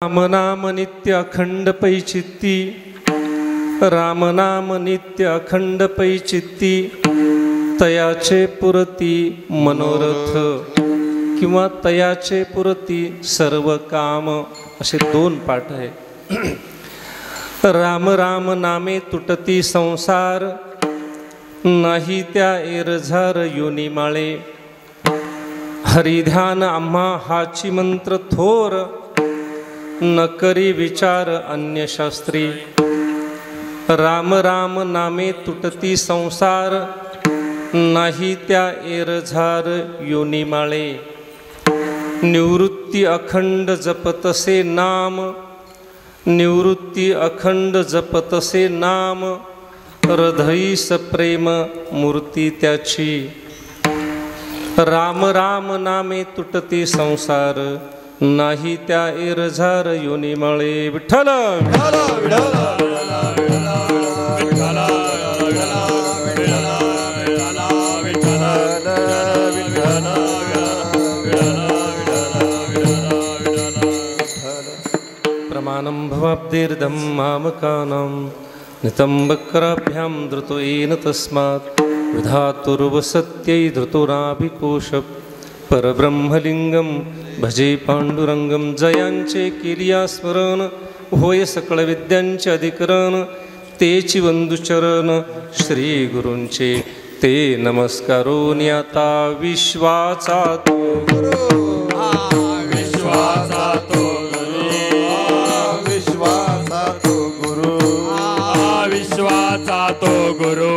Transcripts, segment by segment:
रामनाम नित्य अखंड पैचित्ती, रामनाम नित्य अखंड पैचित्ती, तयाचे पुरती मनोरथ किंवा तयाचे पुरती सर्व काम, असे दोन पाठ आहे. राम राम नामे तुटती संसार, नाही त्या एरझार योनी माळे. हरिध्यान आम्हा हाची मंत्र थोर, न करी विचार अन्य शास्त्री. राम राम नामे तुटती संसार, नाही त्या एरझार योनी माळे. निवृत्ती अखंड जपतसे नाम, निवृत्ती अखंड जपतसे नाम. हृदयीस प्रेम मूर्ती त्याची. राम राम नामे तुटती संसार, नाही त्या एरझार योनी माळे. विठ्ठल प्रमाणं भवाब्देर्दं मामकानां, नितंबकराभ्यां धृतो येन तस्मात्. विधातुर्वसत्यै धृतुराभिकोश, परब्रह्मलिंगम भजे पांडुरंगम. जयांचे केलिया स्मरण, होय सकळ विद्यांचे अधिकरण. तेची वंदुचरण श्री गुरूंचे, ते नमस्कारोनी आता. विश्वाचा तो गुरु, विश्वाचा तो गुरु, विश्वाचा तो गुरु, विश्वाचा तो गुरु.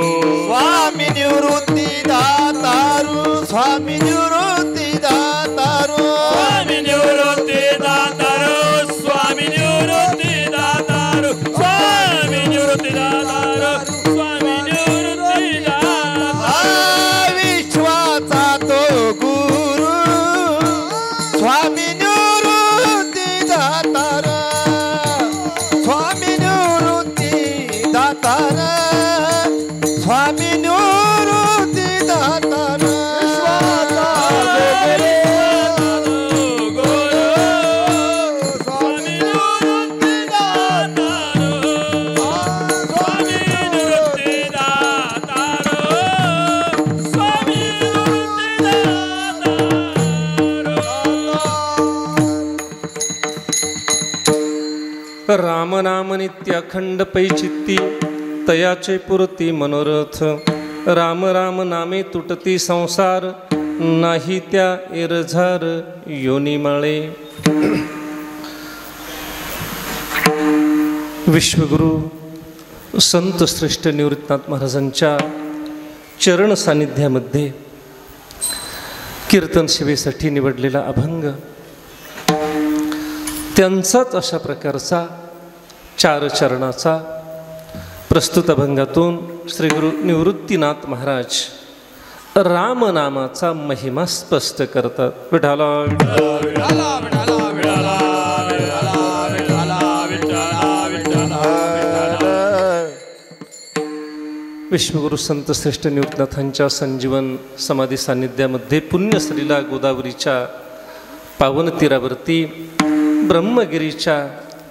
स्वामी निवृत्ती दातारू, स्वामी निवृत्ती दातारू, स्वामी निवृत्ती दातारू, स्वामी निवृत्ती दातारू, स्वामी निवृत्ती दातारू, स्वामी निवृत्ती दातारू. विश्वाचा तो गुरु, स्वामी निवृत्ती दातारू, स्वामी निवृत्ती दातारू, स्वामी निवृत्ती दातारू. राम नाम नित्य अखंड पैचित्ती, तयाचे पुरती मनोरथ. राम राम नामे तुटती संसार, नाही त्या एरझार योनी माळे. विश्वगुरु संत श्रेष्ठ निवृत्तीनाथ महाराजांच्या चरण सानिध्यामध्ये कीर्तन सेवेसाठी निवडलेला अभंग, त्यांचाच अशा प्रकारचा 4 चरणाचा प्रस्तुत अभंगातून श्री गुरु निवृत्तीनाथ महाराज रामनामाचा महिमा स्पष्ट करतात. विठाला विश्वगुरु संत श्रेष्ठ निवृत्तीनाथांच्या संजीवन समाधी सान्निध्यामध्ये पुण्यश्रीला गोदावरीच्या पावन तीरावरती, ब्रह्मगिरीच्या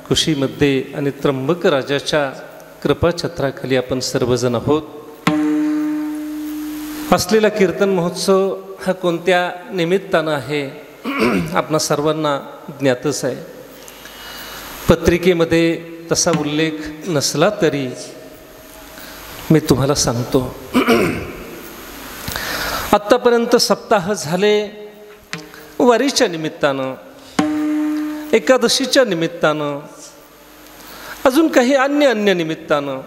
कुशीमध्ये आणि त्र्यंबक राजाच्या कृपाछत्राखाली आपण सर्वजण आहोत. असलेला कीर्तन महोत्सव हा कोणत्या निमित्तानं आहे आपणा सर्वांना ज्ञातच आहे. पत्रिकेमध्ये तसा उल्लेख नसला तरी मी तुम्हाला सांगतो. आत्तापर्यंत सप्ताह झाले वारीच्या निमित्तानं, एकादशीच्या निमित्तानं, अजून काही अन्य निमित्तानं.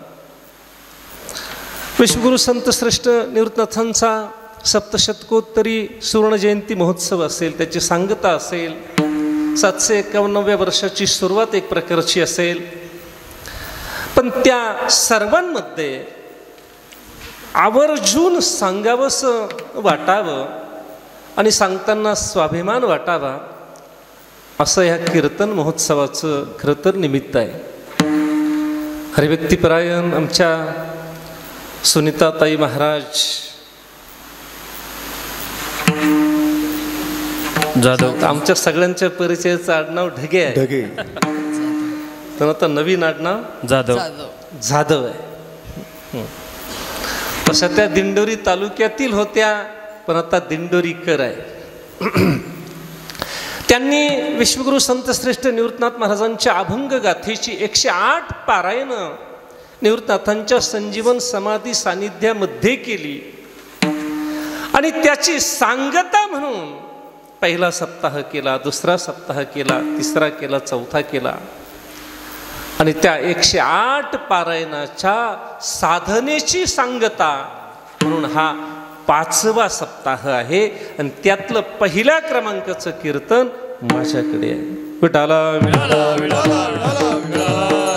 विश्वगुरु संत श्रेष्ठ निवृत्तीनाथांचा सप्तशतकोत्तरी सुवर्णजयंती महोत्सव असेल, त्याची सांगता असेल, 751व्या वर्षाची सुरुवात एक प्रकारची असेल. पण त्या सर्वांमध्ये आवर्जून सांगावंसं वाटावं आणि सांगताना स्वाभिमान वाटावा, असं ह्या कीर्तन महोत्सवाचं खरं तर निमित्त आहे. हरिभक्तीपरायण आमच्या सुनीताताई महाराज जाधव, आमच्या सगळ्यांच्या परिचयाचं आडनाव ढगे आहे. ढगे कीर्तन. आता नवीन आडनाव जाधव जाधव आहे. तशा त्या दिंडोरी तालुक्यातील होत्या, पण आता दिंडोरीकर आहे. त्यांनी विश्वगुरु संतश्रेष्ठ निवृत्तनाथ महाराजांच्या अभंग गाथेची 108 पारायणं निवृत्तनाथांच्या संजीवन समाधी सानिध्यामध्ये केली. आणि त्याची सांगता म्हणून पहिला सप्ताह केला, दुसरा सप्ताह केला, तिसरा केला, चौथा केला. आणि त्या 108 पारायणाच्या साधनेची सांगता म्हणून हा 5वा सप्ताह आहे. आणि त्यातलं पहिल्या क्रमांकाचं कीर्तन माझ्याकडे आहे. विठाला विठाला विठाला विठाला विठाला.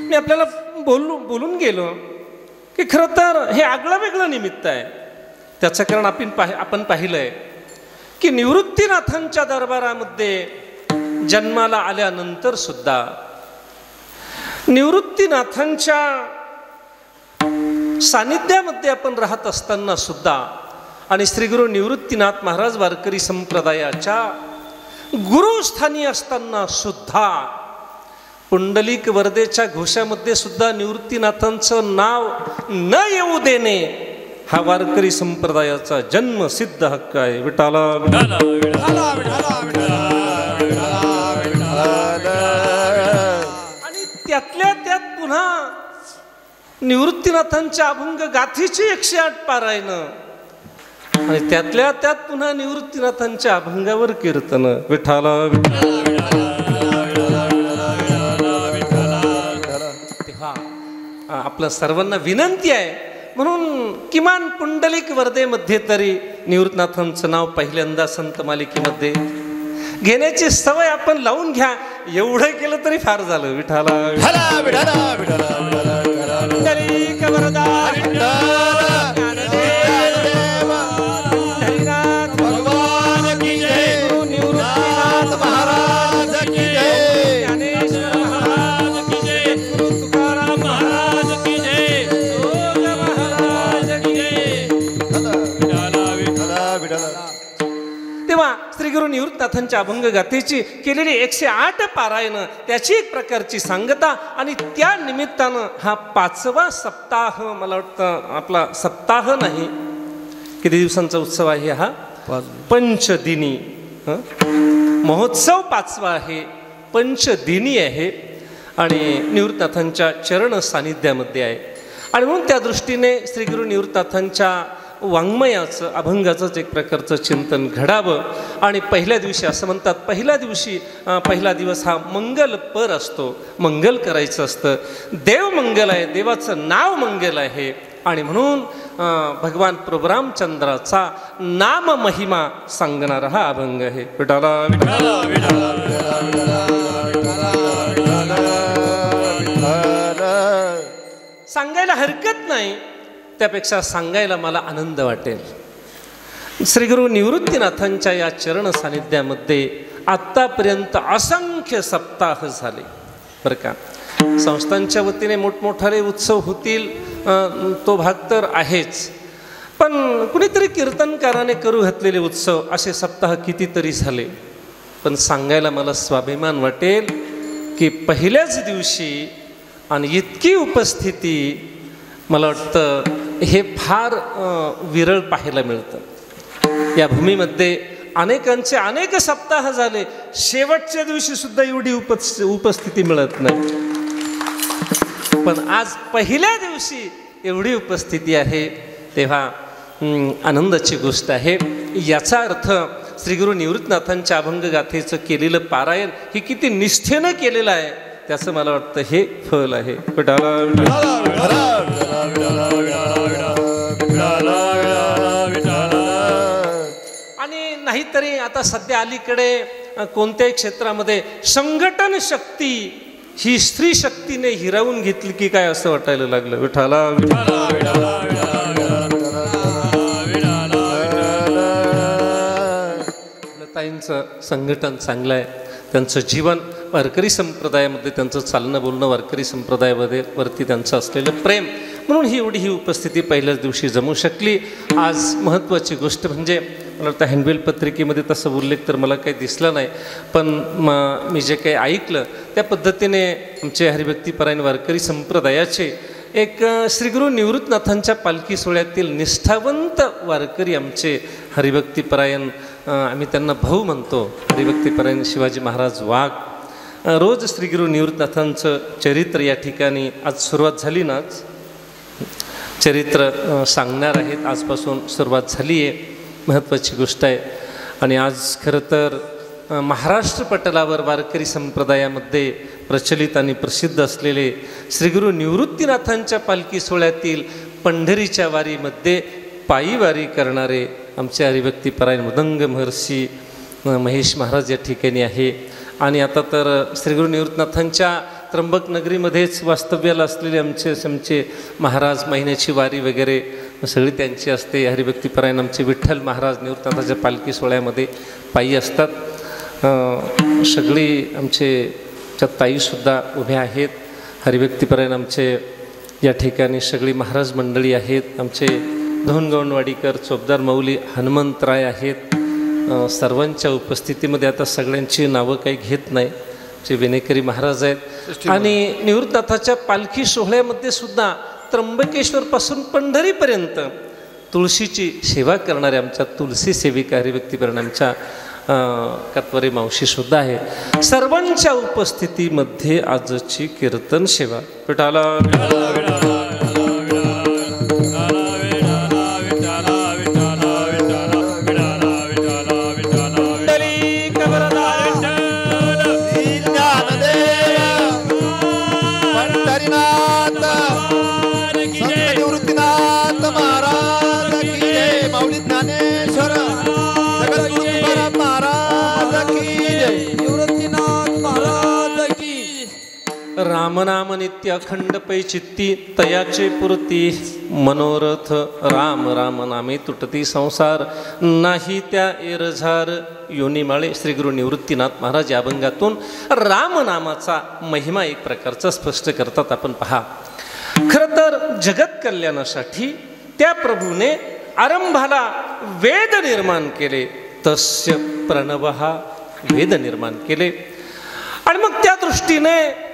मी आपल्याला बोलून गेलो की खरं तर हे आगळं वेगळं निमित्त आहे. त्याचं कारण आपण पाहिलंय की निवृत्तीनाथांच्या दरबारामध्ये जन्माला आल्यानंतर सुद्धा, निवृत्तीनाथांच्या सानिध्यामध्ये आपण राहत असताना सुद्धा, आणि श्री गुरु निवृत्तीनाथ महाराज वारकरी संप्रदायाच्या गुरुस्थानी असताना सुद्धा पुंडलिक वरदेच्या घोषामध्ये सुद्धा निवृत्तीनाथांचं नाव न येऊ देणे हा वारकरी संप्रदायाचा जन्मसिद्ध हक्क आहे. विठाला विठाला विठाला विठाला विठाला. आणि त्यातल्या त्यात पुन्हा निवृत्तीनाथांच्या अभंग गाथेची 108 पारायणं, आणि त्यातल्या त्यात पुन्हा निवृत्तीनाथांच्या अभंगावर कीर्तन. विठाला तेव्हा आपल्या सर्वांना विनंती आहे, म्हणून किमान पुंडलिक वर्धेमध्ये तरी निवृत्तीनाथांचं नाव पहिल्यांदा संत मालिकेमध्ये घेण्याची सवय आपण लावून घ्या. एवढं केलं तरी फार झालं. विठाला विठाला विठाला विठाला पुंडलिक वरदा हरिनाथ भगवान की जय. निवृत्तीनाथ महाराज की जय. ज्ञानेश्वर महाराज की जय. गुरु तुकाराम महाराज की जय. जोग महाराज की जय. विठाला विठाला विठाला. तेव्हा श्री गुरु निवृत्तीनाथांच्या अभंग गाथेची केलेली 108 पारायणं, त्याची एक प्रकारची सांगता, आणि त्या निमित्तानं हा 5वा सप्ताह, मला वाटतं आपला सप्ताह नाही, किती दिवसांचा उत्सव आहे हा? पंचदिनी महोत्सव 5वा आहे, पंचदिनी आहे आणि निवृत्तीनाथांच्या चरण सानिध्यामध्ये आहे. आणि म्हणून त्या दृष्टीने श्री गुरु निवृत्तीनाथांच्या वाङ्मयाचं, अभंगाचंच एक प्रकारचं चिंतन घडावं. आणि पहिल्या दिवशी असं म्हणतात, पहिला दिवस हा मंगलपर असतो, मंगल करायचं असतं. देव मंगल आहे, देवाचं नाव मंगल आहे. आणि म्हणून भगवान प्रभू रामचंद्राचा नाम महिमा सांगणारा हा अभंग आहे. विठाला विठाला विठाला विठाला विठाला. सांगायला हरकत नाही, त्यापेक्षा सांगायला मला आनंद वाटेल. श्री गुरु निवृत्तीनाथांच्या या चरण सानिध्यामध्ये आत्तापर्यंत असंख्य सप्ताह झाले बरं का. संस्थांच्या वतीने मोठमोठाले उत्सव होतील, तो भाग तर आहेच, पण कुणीतरी कीर्तनकाराने करू घातलेले उत्सव असे सप्ताह कितीतरी झाले. पण सांगायला मला स्वाभिमान वाटेल की पहिल्याच दिवशी आणि इतकी उपस्थिती, मला वाटतं हे फार विरळ पाहायला मिळतं. या भूमीमध्ये अनेकांचे अनेक सप्ताह झाले, शेवटच्या दिवशी सुद्धा एवढी उपस्थिती मिळत नाही. पण आज पहिल्या दिवशी एवढी उपस्थिती आहे, तेव्हा आनंदाची गोष्ट आहे. याचा अर्थ श्री गुरु निवृत्तीनाथांच्या अभंग गाथेचं केलेलं पारायण हे किती निष्ठेनं केलेलं आहे, त्याचं मला वाटतं हे फल आहे. विठाला विठाला विठाला विठाला विठाला विठाला. आणि नाहीतरी आता सध्या अलीकडे कोणत्याही क्षेत्रामध्ये संघटन शक्ती ही स्त्री शक्तीने हिरावून घेतली की काय असं वाटायला लागलं. विठाला विठाला विठाला ताईंचं संघटन चांगलं आहे, त्यांचं जीवन वारकरी संप्रदायामध्ये, त्यांचं चालणं बोलणं वारकरी संप्रदायामध्ये वरती त्यांचं असलेलं प्रेम, म्हणून ही एवढी उपस्थिती पहिल्याच दिवशी जमू शकली. आज महत्त्वाची गोष्ट म्हणजे मला वाटतं हँडबिल पत्रिकेमध्ये तसं उल्लेख तर मला काही दिसला नाही, पण मी जे काही ऐकलं त्या पद्धतीने आमचे हरिभक्तीपरायण वारकरी संप्रदायाचे एक श्रीगुरू निवृत्तीनाथांच्या पालखी सोहळ्यातील निष्ठावंत वारकरी आमचे हरिभक्तीपरायण, आम्ही त्यांना भाऊ म्हणतो, हरिभक्तीपरायण शिवाजी महाराज वाघ, रोज श्रीगुरू निवृत्तीनाथांचं चरित्र या ठिकाणी आज सुरुवात झाली नाच, चरित्र सांगणार आहेत, आजपासून सुरुवात झाली आहे, महत्त्वाची गोष्ट आहे. आणि आज खरं तर महाराष्ट्र पटलावर वारकरी संप्रदायामध्ये प्रचलित आणि प्रसिद्ध असलेले श्रीगुरू निवृत्तीनाथांच्या पालखी सोहळ्यातील पंढरीच्या वारीमध्ये पायी वारी करणारे आमचे हरिभक्तीपरायण मृदंग महर्षी महेश महाराज या ठिकाणी आहे. आणि आता तर श्रीगुरू निवृत्तीनाथांच्या त्र्यंबक नगरीमध्येच वास्तव्याला असलेले आमचे महाराज, महिन्याची वारी वगैरे सगळी त्यांची असते. हरिभक्तीपरायण आमचे विठ्ठल महाराज निवृत्तीनाथांच्या पालखी सोहळ्यामध्ये पायी असतात. सगळी आमच्या ताईसुद्धा उभ्या आहेत. हरिभक्तीपरायण आमचे या ठिकाणी सगळी महाराज मंडळी आहेत. आमचे धोनगवणवाडीकर, चोपदार माऊली, हनुमंतराय आहेत. सर्वांच्या उपस्थितीमध्ये आता सगळ्यांची नावं काही घेत नाही, जे विनेकरी महाराज आहेत. आणि निवृत्तीनाथाच्या पालखी सोहळ्यामध्ये सुद्धा त्र्यंबकेश्वरपासून पंढरीपर्यंत तुळशीची सेवा करणारे आमच्या तुलसी सेविका हरिभक्तीपरायण आमच्या कत्वरे मावशीसुद्धा आहे. सर्वांच्या उपस्थितीमध्ये आजची कीर्तन सेवा विठाला रामनाम नित्य अखंड पै चित्ती तयाचे पुरती मनोरथ राम राम नामे तुटती संसार नाही त्या एरझार योनिमाळे. श्रीगुरू निवृत्तीनाथ महाराज या अभंगातून रामनामाचा महिमा एक प्रकारचा स्पष्ट करतात. आपण पहा, खरं तर जगत कल्याणासाठी त्या प्रभूने आरंभाला वेद निर्माण केले, तस्य प्रणवहा वेद निर्माण केले. आणि मग त्या दृष्टीने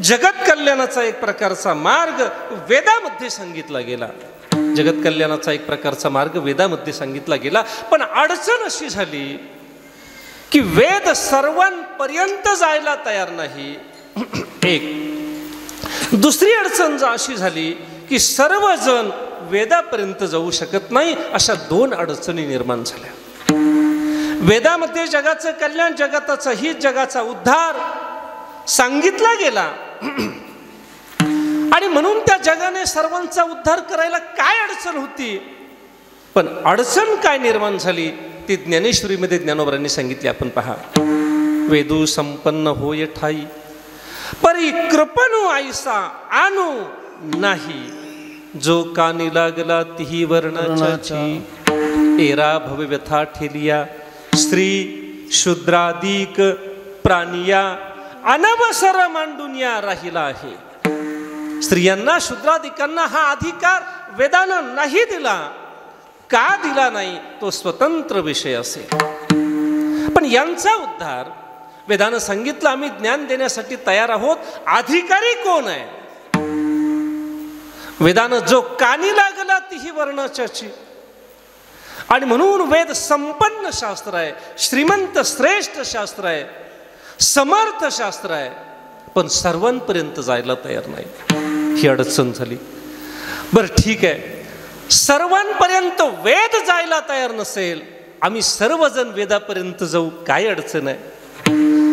जगत कल्याणाचा एक प्रकारचा मार्ग वेदामध्ये सांगितला गेला. जगत कल्याणाचा एक प्रकारचा मार्ग वेदामध्ये सांगितला गेला. पण अडचण अशी झाली की वेद सर्वांपर्यंत जायला तयार नाही. एक दुसरी अडचण अशी झाली की सर्वजण वेदापर्यंत जाऊ शकत नाही. अशा दोन अडचणी निर्माण झाल्या. वेदामध्ये जगाचं कल्याण, जगताचं हित, जगाचा उद्धार सांगितला गेला आणि म्हणून त्या जगाने सर्वांचा उद्धार करायला काय अडचण होती. पण अडचण काय निर्माण झाली ती ज्ञानेश्वरीमध्ये ज्ञानोबरांनी सांगितली. आपण पहा, वेदू संपन्न होय ठाई परी कृपणू आईसा आणू नाही, जो कानी लागला तिही वर्णाची एरा भव व्यथा ठेलिया, स्त्री शूद्रादिक प्राणिया अनवसर मांडूनिया राहिला आहे. स्त्रियांना, शूद्रादिकांना हा अधिकार वेदानं नाही दिला. का दिला नाही तो स्वतंत्र विषय असेल. पण यांचा उद्धार वेदानं सांगितलं, आम्ही ज्ञान देण्यासाठी तयार आहोत. अधिकारी कोण आहे? वेदानं जो कानी लागला तीही वर्णाची. आणि म्हणून वेद संपन्न शास्त्र आहे, श्रीमंत श्रेष्ठ शास्त्र आहे, समर्थ शास्त्र आहे. पण सर्वांपर्यंत जायला तयार नाही. ही अडचण झाली. बरं ठीक आहे, सर्वांपर्यंत वेद जायला तयार नसेल, आम्ही सर्वजण वेदापर्यंत जाऊ, काय अडचण आहे?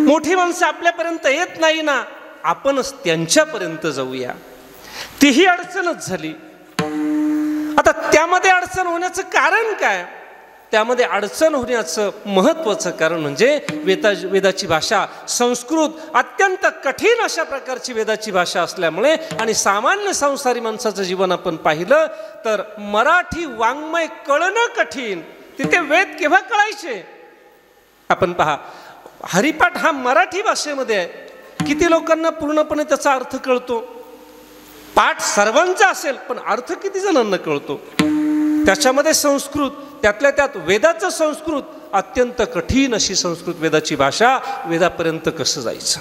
मोठी माणसं आपल्यापर्यंत येत नाही ना, आपणच त्यांच्यापर्यंत जाऊया. तीही अडचणच झाली. आता त्यामध्ये अडचण होण्याचं कारण काय? त्यामध्ये अडचण होण्याचं महत्त्वाचं कारण म्हणजे वेदाची भाषा संस्कृत अत्यंत कठीण अशा प्रकारची वेदाची भाषा असल्यामुळे आणि सामान्य संसारी माणसाचं जीवन आपण पाहिलं तर मराठी वाङ्मय कळणं कठीण. तिथे वेद केव्हा कळायचे? आपण पहा, हरिपाठ हा मराठी भाषेमध्ये आहे. किती लोकांना पूर्णपणे त्याचा अर्थ कळतो? पाठ सर्वांचा असेल पण अर्थ किती जणांना कळतो? त्याच्यामध्ये संस्कृत, त्यातल्या त्यात वेदाचं संस्कृत, अत्यंत कठीण अशी संस्कृत वेदाची भाषा, वेदापर्यंत कसं जायचं.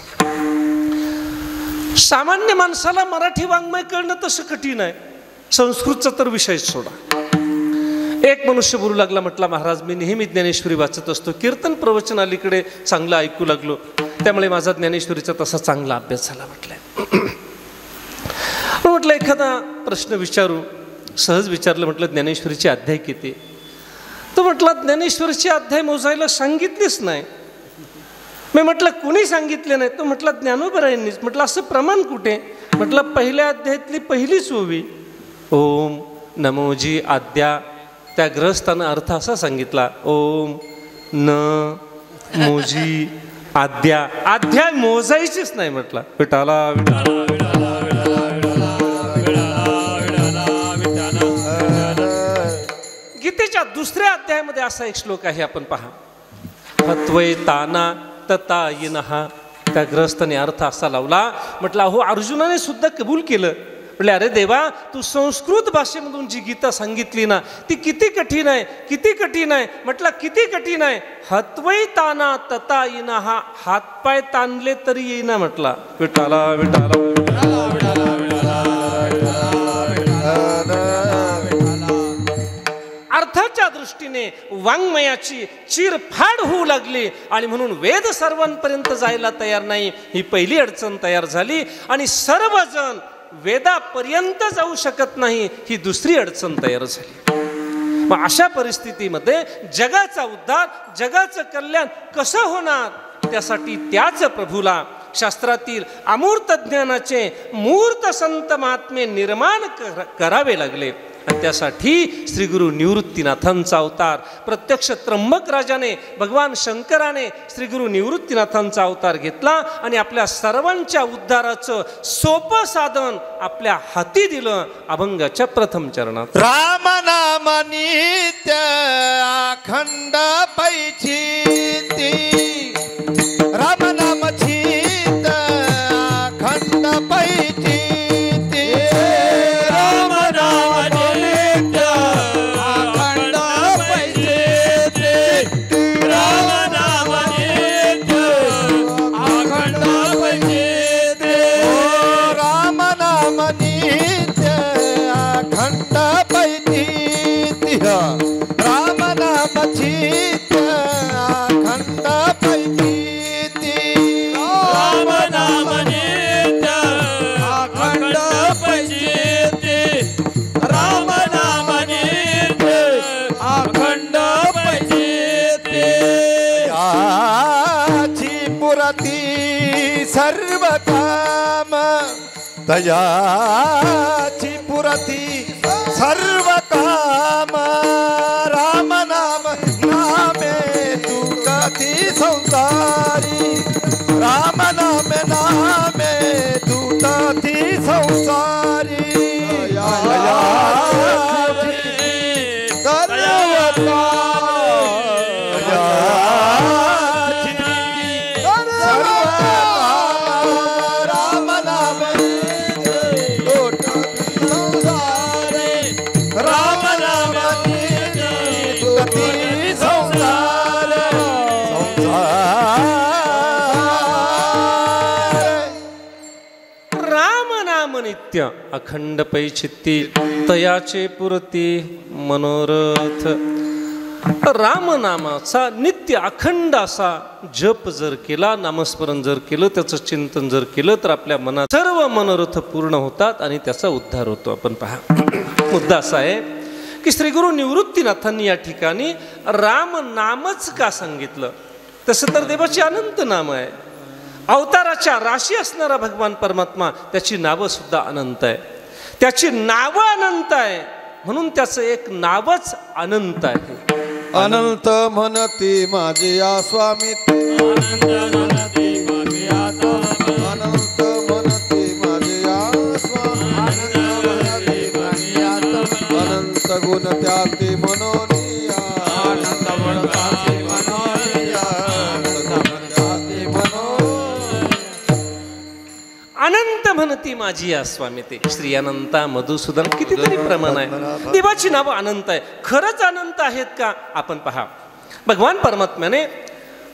सामान्य माणसाला मराठी वाङ्मय कळणं तसं कठीण आहे, संस्कृतचा तर विषयच सोडा. एक मनुष्य बोलू लागला, म्हटला महाराज मी नेहमी ज्ञानेश्वरी वाचत असतो, कीर्तन प्रवचन अलीकडे चांगलं ऐकू लागलो, त्यामुळे माझा ज्ञानेश्वरीचा तसा चांगला अभ्यास झाला. म्हटलं एखादा प्रश्न विचारू, सहज विचारलं. म्हटलं ज्ञानेश्वरीचे अध्याय किती? तो म्हटला ज्ञानेश्वरीचे अध्याय मोजायला सांगितलेच नाही. मी म्हटलं कुणी सांगितले नाही? तो म्हटला ज्ञानोबरायांनीच. म्हटलं असं प्रमाण कुठे? म्हटलं पहिल्या अध्यायातली पहिलीच ओवी, ओम नमोजी आद्या, त्या ग्रहस्थानं अर्थ असा सांगितला, ओम न मोजी आद्या. अध्याय मोजायचीच नाही. म्हटलं विठाला विठाला. गीतेच्या दुसऱ्या अध्यायामध्ये असा एक श्लोक आहे, आपण पहा. हत्वै ताना तता येनहा. त्या ग्रहस्थाने अर्थ असा लावला. म्हटलं अहो अर्जुनाने सुद्धा कबूल केलं. म्हटले अरे देवा, तू संस्कृत भाषेमधून जी गीता सांगितली ना, ती किती कठीण आहे, किती कठीण आहे. म्हटलं किती कठीण आहे? हत्वै ताना तता येनहा. हातपाय ताणले तरी येईना. म्हटला विठाला विठाला. अर्थाच्या दृष्टीने वाङ्मयाची चिरफाड होऊ लागली आणि म्हणून वेद सर्वांपर्यंत जायला तयार नाही, ही पहिली अडचण तयार झाली. आणि सर्वजण वेदापर्यंत जाऊ शकत नाही, ही दुसरी अडचण तयार झाली. मग अशा परिस्थितीमध्ये जगाचा उद्धार, जगाचं कल्याण कसं होणार? त्यासाठी त्याच प्रभूला शास्त्रातील अमूर्त ज्ञानाचे मूर्त संत महात्मे निर्माण करावे लागले. आणि त्यासाठी श्री गुरु निवृत्तीनाथांचा अवतार, प्रत्यक्ष त्र्यंबक राजाने, भगवान शंकराने श्री गुरु निवृत्तीनाथांचा अवतार घेतला आणि आपल्या सर्वांच्या उद्धाराचं सोपं साधन आपल्या हाती दिलं. अभंगाच्या प्रथम चरणात राम नाम नित्य अखंड पैचिती, राम नाम चित अखंड पैचिती, सर्व काम तयाची पुरती सर्व काम, राम नाम नामे तुटती संसारी, राम नाम नामे तुटती संसारी. अखंड पैचित्ती तयाचे पुरती मनोरथ. रामनामाचा नित्य अखंड असा जप जर केला, नामस्मरण जर केलं, त्याचं चिंतन जर केलं, तर आपल्या मनात सर्व मनोरथ पूर्ण होतात आणि त्याचा उद्धार होतो. आपण पहा, मुद्दा असा आहे की श्री गुरु निवृत्तीनाथांनी या ठिकाणी राम नामच का सांगितलं? तसं तर देवाची अनंत नाम आहे. अवताराच्या राशी असणारा भगवान परमात्मा, त्याची नावं सुद्धा अनंत आहे, त्याची नावं अनंत आहे, म्हणून त्याचं एक नावच अनंत आहे. अनंत म्हणती माझे या स्वामी, अनंत म्हणती माझे या स्वामी, अनंत म्हणती माझे या स्वामी, अनंत म्हणती माझे या स्वामी, अनंत गुण त्याती मनोनिया, अनंत गुण त्याती मनोनिया, अनंत गुण त्याती मनोनिया. अनंत म्हणती ती माझी या स्वामी ते श्री अनंता मधुसूदन कितीतरी प्रमाण आहे. देवाची नावं अनंत आहे. खरंच अनंत आहेत का? आपण पहा, भगवान परमात्म्याने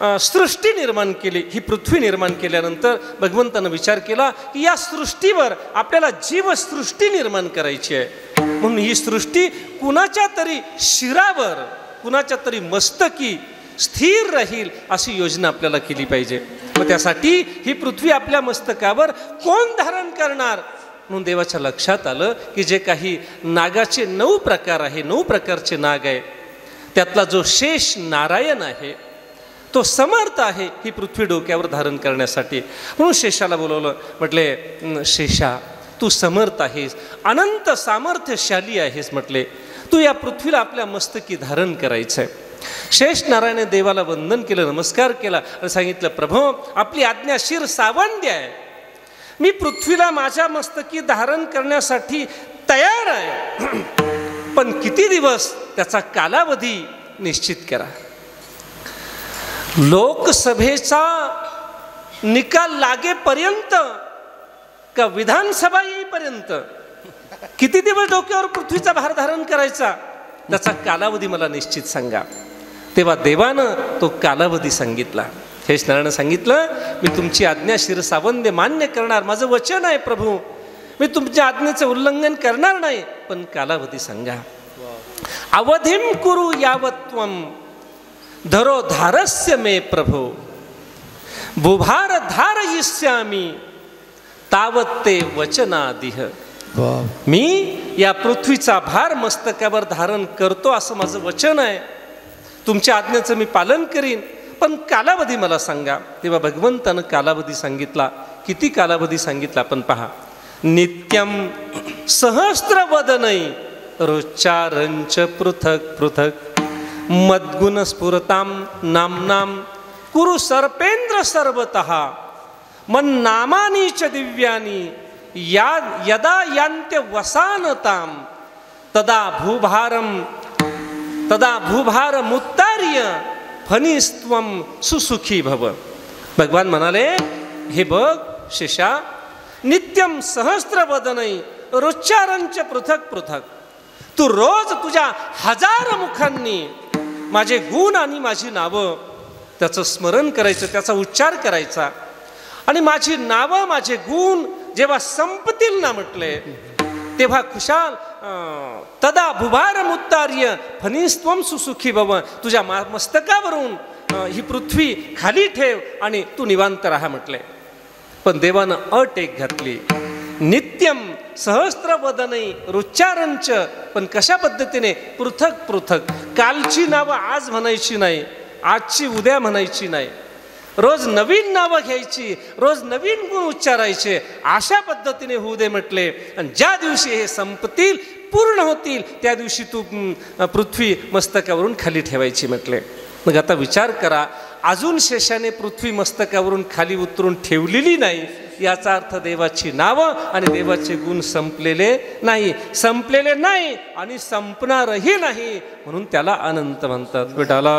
सृष्टी निर्माण केली. ही पृथ्वी निर्माण केल्यानंतर भगवंतानं विचार केला की या सृष्टीवर आपल्याला जीवसृष्टी निर्माण करायची आहे. म्हणून ही सृष्टी कुणाच्या तरी शिरावर, कुणाच्या तरी मस्तकी स्थिर राहील अशी योजना आपल्याला केली पाहिजे. मग त्यासाठी ही पृथ्वी आपल्या मस्तकावर कोण धारण करणार? म्हणून देवाच्या लक्षात आलं की जे काही नागाचे 9 प्रकार आहे, 9 प्रकारचे नाग आहे, त्यातला जो शेष नारायण आहे तो समर्थ आहे ही पृथ्वी डोक्यावर धारण करण्यासाठी. म्हणून शेषाला बोलवलं. म्हटले, शेषा तू समर्थ आहेस, अनंत सामर्थ्यशाली आहेस. म्हटले, तू या पृथ्वीला आपल्या मस्तकी धारण करायचं आहे. शेष नारायणे देवाला वंदन केलं, नमस्कार केला आणि सांगितलं, प्रभो आपली आज्ञा शिर सावंद्य आहे. मी पृथ्वीला माझ्या मस्तकी धारण करण्यासाठी तयार आहे, पण किती दिवस त्याचा कालावधी निश्चित करा. लोकसभेचा निकाल लागेपर्यंत का विधानसभा येईपर्यंत किती दिवस डोक्यावर पृथ्वीचा भार धारण करायचा, त्याचा कालावधी मला निश्चित सांगा. तेव्हा देवानं तो कालावधी सांगितला. शेष नारायण सांगितलं, मी तुमची आज्ञा शिरसावंद्य मान्य करणार, माझं वचन आहे प्रभू, मी तुमच्या आज्ञेचं उल्लंघन करणार नाही, पण कालावधी सांगा. अवधिम कुरु यावत्वम धरो धारस्य मे प्रभो बुभार धारयिष्यामी तावत ते वचनादिह. मी या पृथ्वीचा भार मस्तकावर धारण करतो असं माझं वचन आहे. तुमच्या आज्ञेचं मी पालन करीन, पण कालावधी मला सांगा. तेव्हा भगवंतानं कालावधी सांगितला. किती कालावधी सांगितला आपण पहा. नित्यम सहस्त्रवदनै रोच्चारंच पृथक पृथक मद्गुण स्फुरताम नामनाम कुरु सर्पेंद्र सर्वतः मन नामानी च दिव्यानी या यदा यांत्य वसानताम तदा भूभार मुत्तार्य फनिस्त्वम सुसुखी भव. भगवान म्हणाले, हे बघ शेषा, नित्यम सहस्त्रवदनै रोच्चारंच पृथक पृथक. तू रोज तुझ्या 1000 मुखांनी माझे गुण आणि माझी नावं त्याचं स्मरण करायचं, त्याचा उच्चार करायचा. आणि माझी नावं माझे गुण जेव्हा संपतील ना म्हटले, तेव्हा खुशाल तदा भुभार मुत्तार्य फनिस्त्वम सुसुखी भव. तुझ्या मस्तकावरून ही पृथ्वी खाली ठेव आणि तू निवांत राहा म्हटले. पण देवानं अट एक घातली, नित्यम सहस्त्रवदनै रोच्चारंच. पण कशा पद्धतीने? पृथक पृथक. कालची नावं आज म्हणायची नाही, आजची उद्या म्हणायची नाही, रोज नवीन नावं घ्यायची, रोज नवीन गुण उच्चारायचे. अशा पद्धतीने होऊ दे म्हटले. आणि ज्या दिवशी हे संपतील, पूर्ण होतील, त्या दिवशी तू पृथ्वी मस्तकावरून खाली ठेवायची म्हटले. मग आता विचार करा, अजून शेषाने पृथ्वी मस्तकावरून खाली उतरून ठेवलेली नाही, याचा अर्थ देवाची नावं आणि देवाचे गुण संपलेले नाही, संपलेले नाही आणि संपणारही नाही. म्हणून त्याला अनंत म्हणतात. विठाला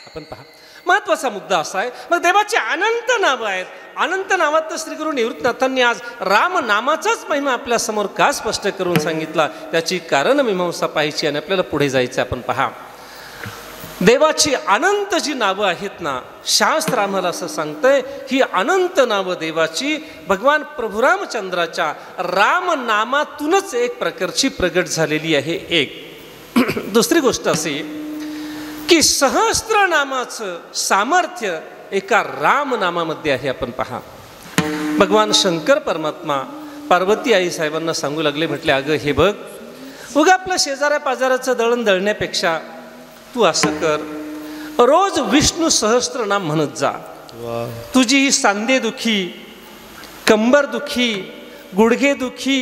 आपण पहा, महत्वाचा मुद्दा असा आहे. मग देवाची अनंत नावं आहेत. अनंत नावात तर श्री गुरु निवृत्तीनाथांनी आज राम नामाचाच महिमा आपल्या समोर का स्पष्ट करून सांगितला, त्याची कारण मीमांसा पाहायची आणि आपल्याला पुढे जायचं. आपण पहा, देवाची अनंत जी नावं आहेत ना, शास्त्र आम्हाला असं सांगतंय, ही अनंत नावं देवाची भगवान प्रभू रामचंद्राच्या रामनामातूनच एक प्रकारची प्रगट झालेली आहे. एक दुसरी गोष्ट अशी की सहस्त्र नामाचं सामर्थ्य एका रामनामामध्ये आहे. आपण पहा, भगवान शंकर परमात्मा पार्वती आई साहेबांना सांगू लागले, म्हटले, अगं हे बघ, उगा आपलं शेजाऱ्या पाजाराचं दळण दळण्यापेक्षा तू असं कर, रोज विष्णू सहस्त्र नाम म्हणत जा. तुझी ही सांधे दुखी, कंबर दुखी, गुडघे दुखी,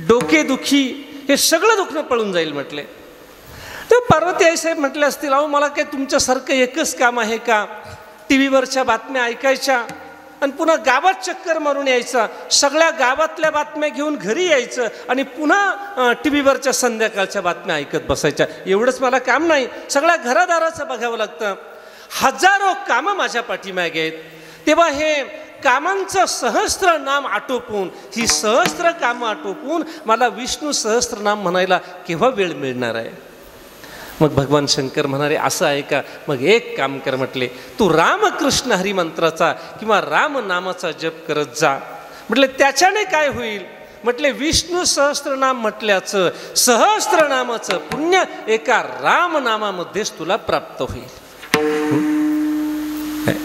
डोके दुखी, हे सगळं दुखणं पळून जाईल म्हटले. तर पार्वती आई साहेब म्हटले असतील, अहो मला काय तुमच्यासारखं एकच काम आहे का? टी व्हीवरच्या बातम्या ऐकायच्या, आणि पुन्हा गावात चक्कर मारून यायचा, सगळ्या गावातल्या बातम्या घेऊन घरी यायचं आणि पुन्हा टी व्हीवरच्या संध्याकाळच्या बातम्या ऐकत बसायच्या. एवढंच मला काम नाही, सगळ्या घरादाराचं बघावं लागतं. हजारो कामं माझ्या पाठीमागे आहेत. तेव्हा हे कामांचं सहस्त्र नाम आटोपून, ही सहस्त्र कामं आटोपून मला विष्णू सहस्त्रनाम म्हणायला केव्हा वेळ मिळणार आहे? मग भगवान शंकर म्हणाले, असं आहे का? मग एक काम कर म्हटले, तू रामकृष्ण हरिमंत्राचा किंवा रामनामाचा जप करत जा. म्हटले त्याच्याने काय होईल? म्हटले विष्णू सहस्त्रनाम म्हटल्याचं, सहस्त्रनामाचं पुण्य एका रामनामामध्येच तुला प्राप्त होईल.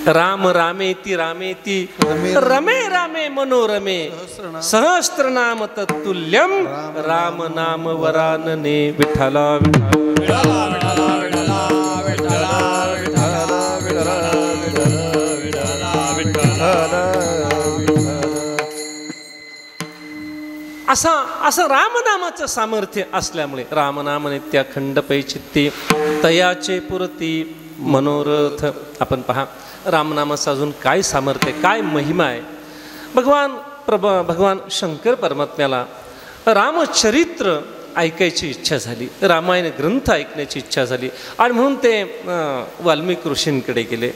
राम रामेती रामेती रमे रामे मनोरमे सहस्त्रनाम तत्तुल्यम राम नाम वरानने. विठ्ठला असं रामनामाचं सामर्थ्य असल्यामुळे रामनाम नित्याखंड पैचित्ते तयाचे पुरती मनोरथ. आपण पहा रामनामाचं अजून काय सामर्थ्य, काय महिमा आहे. भगवान शंकर परमात्म्याला रामचरित्र ऐकायची इच्छा झाली, रामायण ग्रंथ ऐकण्याची इच्छा झाली आणि म्हणून ते वाल्मिक ऋषींकडे गेले,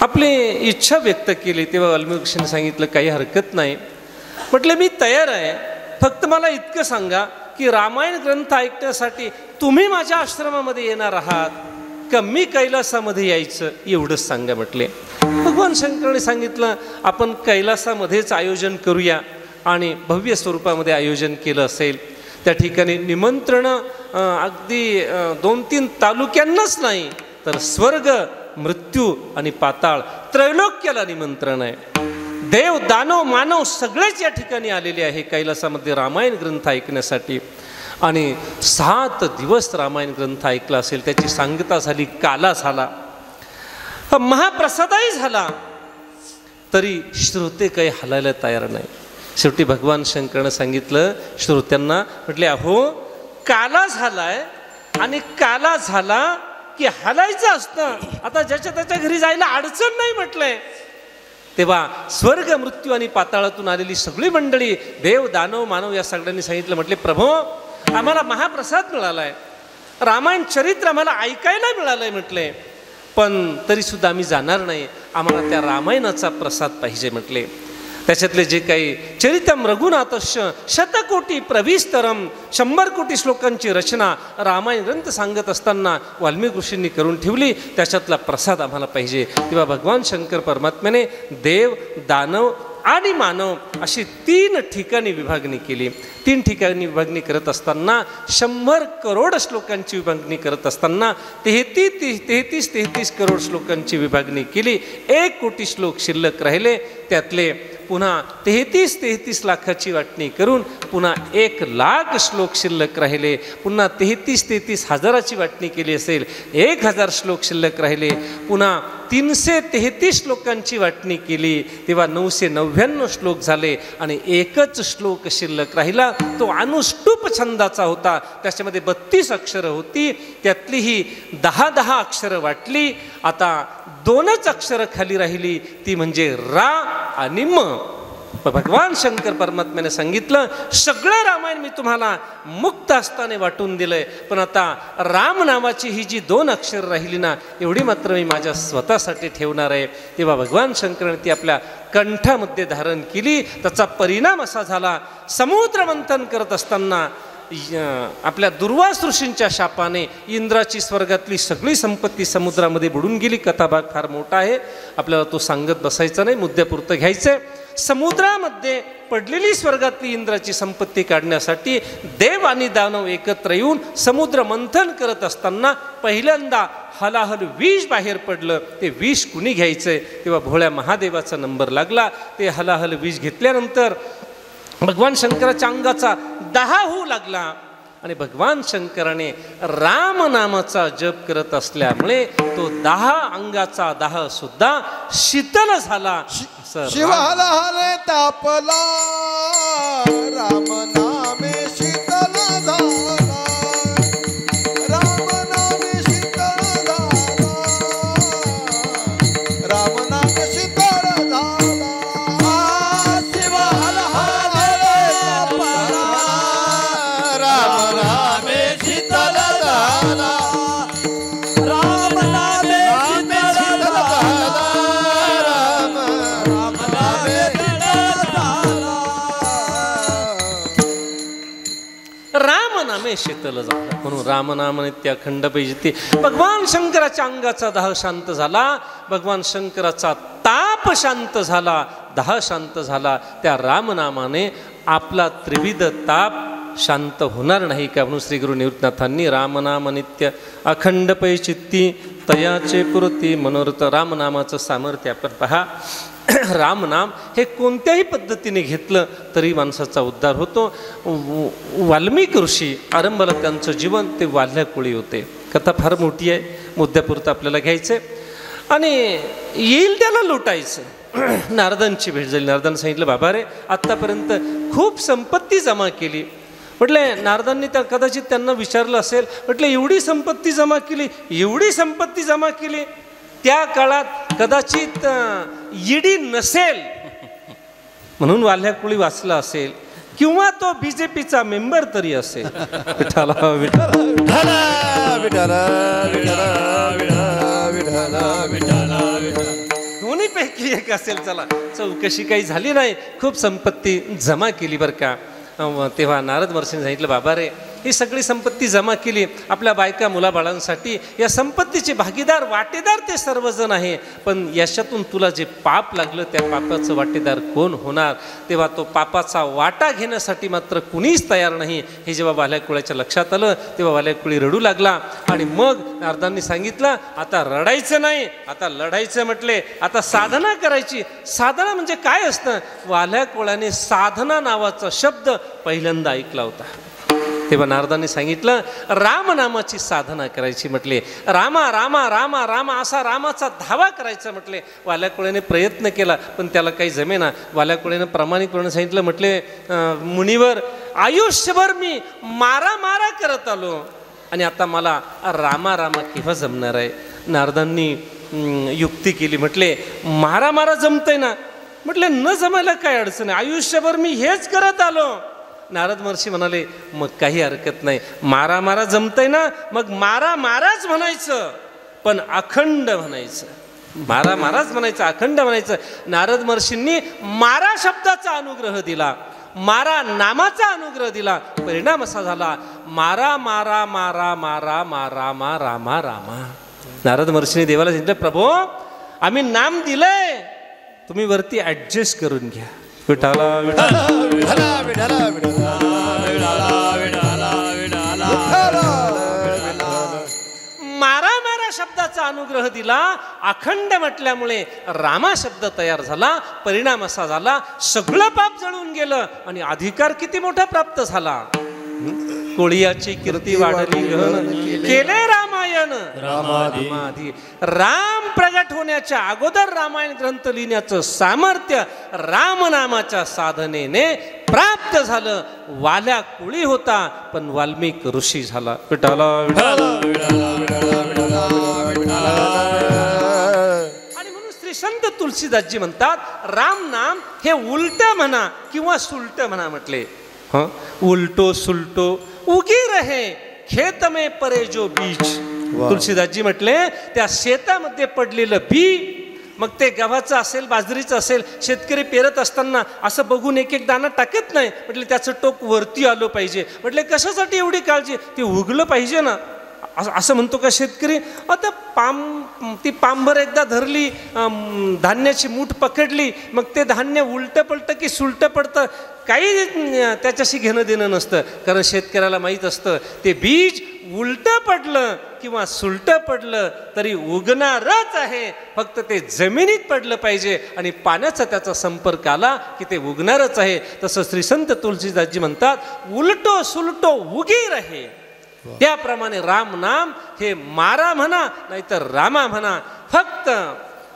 आपली इच्छा व्यक्त केली. तेव्हा वाल्मिक ऋषींनी सांगितलं काही हरकत नाही. म्हटलं मी तयार आहे, फक्त मला इतकं सांगा की रामायण ग्रंथ ऐकण्यासाठी तुम्ही माझ्या आश्रमामध्ये येणार आहात का मी कैलासामध्ये यायचं, एवढंच सांगा म्हटले. भगवान शंकराने सांगितलं आपण कैलासामध्येच आयोजन करूया आणि भव्य स्वरूपामध्ये आयोजन केलं असेल. त्या ठिकाणी निमंत्रण अगदी 2-3 तालुक्यांनाच नाही तर स्वर्ग, मृत्यू आणि पाताळ त्रैलोक्याला निमंत्रण आहे. देव दानव मानव सगळेच या ठिकाणी आलेले आहे कैलासामध्ये रामायण ग्रंथ ऐकण्यासाठी. आणि 7 दिवस रामायण ग्रंथ ऐकला असेल, त्याची सांगता झाली, काला झाला, महाप्रसादही झाला, तरी श्रोते काही हलायला तयार नाही. शेवटी भगवान शंकरानं सांगितलं श्रोत्यांना, म्हटले अहो काला झालाय आणि काला झाला की हलायचं असतं, आता ज्याच्या त्याच्या घरी जायला अडचण नाही म्हटलंय. तेव्हा स्वर्ग, मृत्यू आणि पाताळातून आलेली सगळी मंडळी, देव दानव मानव या सगळ्यांनी सांगितलं, म्हटले प्रभो आम्हाला महाप्रसाद मिळालाय, रामायण चरित्र आम्हाला ऐकायला मिळालंय म्हटले, पण तरीसुद्धा आम्ही जाणार नाही, आम्हाला त्या रामायणाचा प्रसाद पाहिजे म्हटले. त्याच्यातले जे काही चरितम रघुनाथस्य शतकोटी प्रविस्तरम 100 कोटी श्लोकांची रचना रामायण ग्रंथ सांगत असताना वाल्मिक ऋषींनी करून ठेवली, त्याच्यातला प्रसाद आम्हाला पाहिजे. तेव्हा भगवान शंकर परमात्म्याने देव दानव आणि मानव अशी 3 ठिकाणी विभागणी केली. 3 ठिकाणी विभागणी करत असताना 100 करोड श्लोकांची विभागणी करत असताना 33 करोड श्लोकांची विभागणी केली. 1 कोटी श्लोक शिल्लक राहिले, त्यातले पुन्हा 33 लाखाची वाटणी करून पुन्हा 1 लाख श्लोक शिल्लक राहिले. पुन्हा 33 हजाराची वाटणी केली असेल, 1000 श्लोक शिल्लक राहिले. पुन्हा 333 श्लोकांची वाटणी केली, तेव्हा 999 श्लोक झाले आणि एकच श्लोक शिल्लक राहिला. तो अनुष्टुप छंदाचा होता, त्याच्यामध्ये 32 अक्षरं होती, त्यातली ही 10 अक्षरं वाटली. आता 2च अक्षरं खाली राहिली, ती म्हणजे रा आणि म. भगवान शंकर परमात्म्याने सांगितलं सगळं रामायण मी तुम्हाला मुक्त असताना वाटून दिलंय, पण आता राम नावाची ही जी 2 अक्षर राहिली ना, एवढी मात्र मी माझ्या स्वतःसाठी ठेवणार आहे. तेव्हा भगवान शंकराने ती आपल्या कंठामध्ये धारण केली. त्याचा परिणाम असा झाला, समुद्र मंथन करत असताना आपल्या दुर्वास ऋषींच्या शापाने इंद्राची स्वर्गातली सगळी संपत्ती समुद्रामध्ये बुडून गेली. कथाभाग फार मोठा आहे, आपल्याला तो सांगत बसायचा नाही, मुद्द्यापुरतं घ्यायचंय. समुद्रामध्ये पडलेली स्वर्गातली इंद्राची संपत्ती काढण्यासाठी देव आणि दानव एकत्र येऊन समुद्र मंथन करत असताना पहिल्यांदा हलाहल विष बाहेर पडलं. ते विष कुणी घ्यायचंय, तेव्हा भोळ्या महादेवाचा नंबर लागला. ते हलाहल विष घेतल्यानंतर भगवान शंकराच्या अंगाचा 10 होऊ लागला आणि भगवान शंकराने राम नामाचा जप करत असल्यामुळे तो 10 अंगाचा 10 सुद्धा शीतल झाला. शिव हलाहल तापला, राम नामे शीतल झाला, राम नामे शीतल झाला, राम नामे शीतल झाला. नामे शीतल झाला. म्हणून रामनाम नित्य अखंड पैजिती. भगवान शंकराच्या अंगाचा दाह शांत झाला, भगवान शंकराचा ताप शांत झाला, दाह शांत झाला. त्या रामनामाने आपला त्रिविध ताप शांत होणार नाही का? म्हणून श्री गुरु निवृत्तीनाथांनी रामनाम नित्य अखंड पैचित्ती तयाचे पुरती मनोरथ. रामनामाचं सामर्थ्य आपण पहा. रामनाम हे कोणत्याही पद्धतीने घेतलं तरी माणसाचा उद्धार होतो. वाल्मिक ऋषी आरंभाला त्यांचं जीवन ते वाल्ह्याकुळी होते. कथा फार मोठी आहे, मुद्द्यापुरतं आपल्याला घ्यायचं आहे आणि येईल त्याला लुटायचं. नारदांची भेट झाली. नारदांनी सांगितलं, बाबा रे आत्तापर्यंत खूप संपत्ती जमा केली. म्हटले नारदांनी त्या कदाचित त्यांना विचारलं असेल, म्हटलं एवढी संपत्ती जमा केली, एवढी संपत्ती जमा केली. त्या काळात कदाचित ईडी नसेल म्हणून वाल्ह्याकुळी वाचला असेल, किंवा तो बीजेपीचा मेंबर तरी असेल. विठाला विठाला दोन्हीपैकी एक असेल. चला, चौकशी काही झाली नाही, खूप संपत्ती जमा केली बरं का. तेव्हा नारद महर्षींनी सांगितलं, बाबा रे ही सगळी संपत्ती जमा केली आपल्या बायका मुलाबाळांसाठी. या संपत्तीचे भागीदार वाटेदार ते सर्वजण आहे, पण याच्यातून तुला जे पाप लागलं त्या पापाचं वाटेदार कोण होणार? तेव्हा तो पापाचा वाटा घेण्यासाठी मात्र कुणीच तयार नाही. हे जेव्हा वाल्याकुळ्याच्या लक्षात आलं तेव्हा वाल्याकुळी रडू लागला. आणि मग नारदांनी सांगितलं, आता रडायचं नाही, आता लढायचं. म्हटले आता साधना करायची. साधना म्हणजे काय असतं? वाल्याकुळ्याने साधना नावाचा शब्द पहिल्यांदा ऐकला होता. तेव्हा नारदांनी सांगितलं, रामनामाची साधना करायची. म्हटले रामा रामा रामा रामा असा रामाचा धावा करायचा. म्हटले वाल्याकुळ्याने प्रयत्न केला पण त्याला काही जमेना. वाल्याकुळ्याने प्रामाणिकपणे सांगितलं, म्हटले मुनीवर आयुष्यभर मी मारा मारा करत आलो आणि आता मला रामा रामा केव्हा जमणार आहे? नारदांनी युक्ती केली. म्हटले मारा मारा जमतंय ना? म्हटले न जमायला काय अडचण आहे, आयुष्यभर मी हेच करत आलो. नारद महर्षी म्हणाले, मग काही हरकत नाही, मारा मारा जमतंय ना, मग मारा माराच म्हणायचं, पण अखंड म्हणायचं. मारा माराच म्हणायचं, अखंड म्हणायचं. नारद महर्षींनी मारा शब्दाचा अनुग्रह दिला, मारा नामाचा अनुग्रह दिला. परिणाम असा झाला, मारा मारा मारा मारा मारा मा रामा रामा. नारद महर्षींनी देवाला सांगितलं, प्रभो आम्ही नाम दिलंय, तुम्ही वरती ऍडजस्ट करून घ्या. विठाला विठाला विठाला विठाला मारा मारा शब्दाचा अनुग्रह दिला. अखंड म्हटल्यामुळे रामा शब्द तयार झाला. परिणाम असा झाला, सगळं पाप जळून गेलं आणि अधिकार किती मोठा प्राप्त झाला. कोळियाची कीर्ती वाढली गहन, केले रामायण रामाधी. राम प्रगट होण्याच्या अगोदर रामायण ग्रंथ लिहिण्याचं सामर्थ्य रामनामाच्या साधनेने प्राप्त झालं. वाल्या कुळी होता पण वाल्मिक ऋषी झाला. विठाला आणि म्हणून श्री संत तुलसीदासजी म्हणतात, राम नाम हे उलट म्हणा किंवा सुलट म्हणा. म्हटले उलटो सुलटो उगी रहे खेत में परे जो बीज. तुलसीदासजी म्हटले, त्या शेतामध्ये पडलेलं बी, मग ते गव्हाचं असेल बाजरीचं असेल, शेतकरी पेरत असताना असं बघून एक एक दाणा टाकत नाही. म्हटले त्याचं टोक वरती आलं पाहिजे. म्हटले कशासाठी एवढी काळजी? ते उगलं पाहिजे ना. असं म्हणतो का शेतकरी? आता ती पांभर एकदा धरली, धान्याची मूठ पकडली, मग ते धान्य उलटं पडतं की सुलटं पडतं काही त्याच्याशी घेणं देणं नसतं. कारण शेतकऱ्याला माहीत असतं ते बीज उलटं पडलं किंवा सुलटं पडलं तरी उगणारच आहे, फक्त ते जमिनीत पडलं पाहिजे आणि पाण्याचा त्याचा संपर्क आला की ते उगणारच आहे. तसं श्री संत तुलसीदासजी म्हणतात, उलटो सुलटो उगी रहे. त्याप्रमाणे राम नाम हे मारा म्हणा नाहीतर रामा म्हणा, फक्त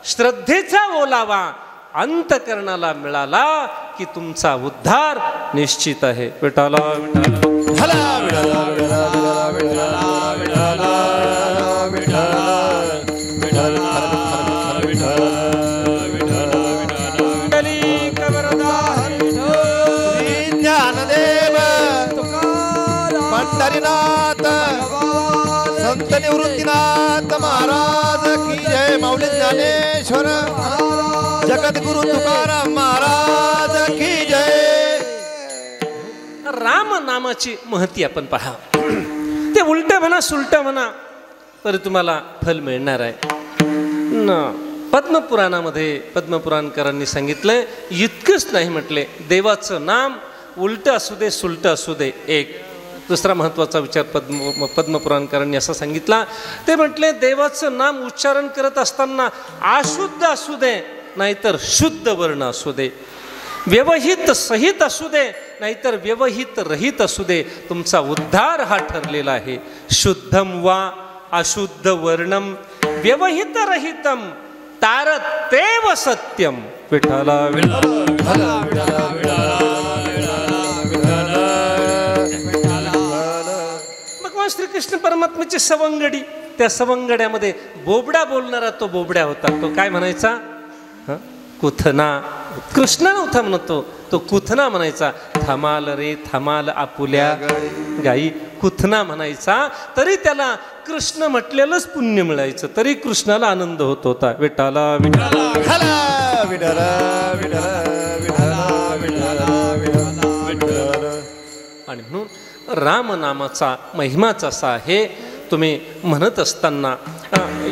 श्रद्धेचा ओलावा अंतकरणाला मिळाला की तुमचा उद्धार निश्चित आहे. विठाला विठाला विठाला विठाला विठाला विठाला विठाला पंढरीनाथ संत निवृत्तीनाथ महाराज की जय. माऊली ज्ञानेश्वर जगद्गुरु तुकाराम महाराज की जय. राम नामाची महती आपण पहा. ते उलटं म्हणा सुलटं म्हणा तरी तुम्हाला फल मिळणार आहे. पद्मपुराणामध्ये पद्मपुराणकारांनी सांगितलंय, इतकंच नाही म्हटले, देवाचं नाम उलटं असू दे सुलटं असू दे. एक दुसरा महत्त्वाचा विचार पद्मपुराणकारांनी असा सांगितला, ते म्हटले देवाचं नाम उच्चारण करत असताना अशुद्ध असू दे नाहीतर शुद्ध वर्ण असू दे, व्यवहित सहित असू दे नाहीतर व्यवहित रहित असू दे, तुमचा उद्धार हा ठरलेला आहे. शुद्धम वा अशुद्ध वर्णम व्यवहित रहितम तारतेव सत्यम. विठ्ठला भगवान श्रीकृष्ण परमात्म्याची सवंगडी, त्या सवंगड्यामध्ये बोबडा बोलणारा तो बोबड्या होता. तो काय म्हणायचा? कुथना. कृष्ण नव्हता म्हणतो, तो कुथना म्हणायचा. थमाल रे थमाल आपुल्या गाई, कुथना म्हणायचा. तरी त्याला कृष्ण म्हटलेलंच पुण्य मिळायचं, तरी कृष्णाला आनंद होत होता. विठाला आणि म्हणून रामनामाचा महिमाच असा आहे. तुम्ही म्हणत असताना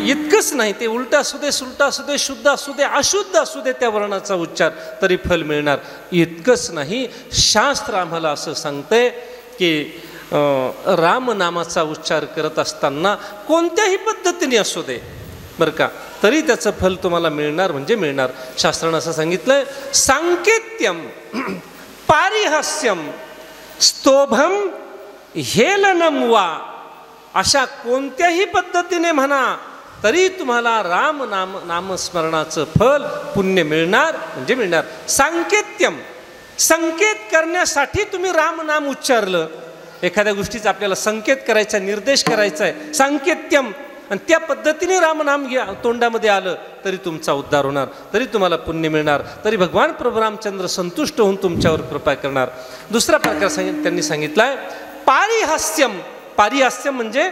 इतकंच नाही, ते उलटं असू दे सुलटं असू दे शुद्ध असू दे अशुद्ध असू दे त्या वर्णाचा उच्चार तरी फल मिळणार. इतकंच नाही, शास्त्र आम्हाला असं सांगतंय की रामनामाचा उच्चार करत असताना कोणत्याही पद्धतीने असू दे बरं का, तरी त्याचं फल तुम्हाला मिळणार म्हणजे मिळणार. शास्त्रानं असं सांगितलंय, सांकेत्यम पारिहास्यम स्तोभम हेलनम वा, अशा कोणत्याही पद्धतीने म्हणा तरी तुम्हाला नामस्मरणाचं फल पुण्य मिळणार म्हणजे मिळणार. सांकेत्यम, संकेत करण्यासाठी तुम्ही रामनाम उच्चारलं, एखाद्या गोष्टीचा आपल्याला संकेत करायचा, निर्देश करायचा आहे, सांकेत्यम, आणि त्या पद्धतीने रामनाम तोंडामध्ये आलं तरी तुमचा उद्धार होणार, तरी तुम्हाला पुण्य मिळणार, तरी भगवान प्रभू रामचंद्र संतुष्ट होऊन तुमच्यावर कृपा करणार. दुसरा प्रकार त्यांनी सांगितलाय पारिहास्यम. पारिहास्यम म्हणजे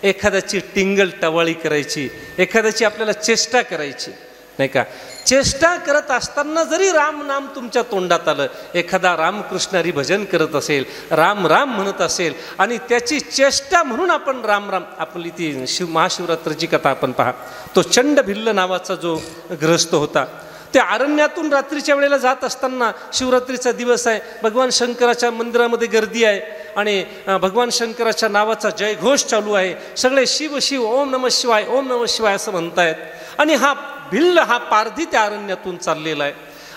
एखाद्याची टिंगल टवाळी करायची, एखाद्याची आपल्याला चेष्टा करायची, नाही का. चेष्टा करत असताना जरी राम नाम तुमच्या तोंडात आलं, एखादा रामकृष्णारी भजन करत असेल, राम राम म्हणत असेल आणि त्याची चेष्टा म्हणून आपण राम राम, आपली ती महाशिवरात्रीची कथा आपण पहा. तो चंडभिल्ल नावाचा जो गृहस्थ होता, ते अरण्यातून रात्रीच्या वेळेला जात असताना, शिवरात्रीचा दिवस आहे, भगवान शंकराच्या मंदिरामध्ये गर्दी आहे आणि भगवान शंकराच्या नावाचा जयघोष चालू आहे, सगळे शिव शिव ओम नमः शिवाय ओम नमः शिवाय असं म्हणतायत. आणि हा भिल्ल हा पारधी त्या अरण्यातून चाललेला आहे.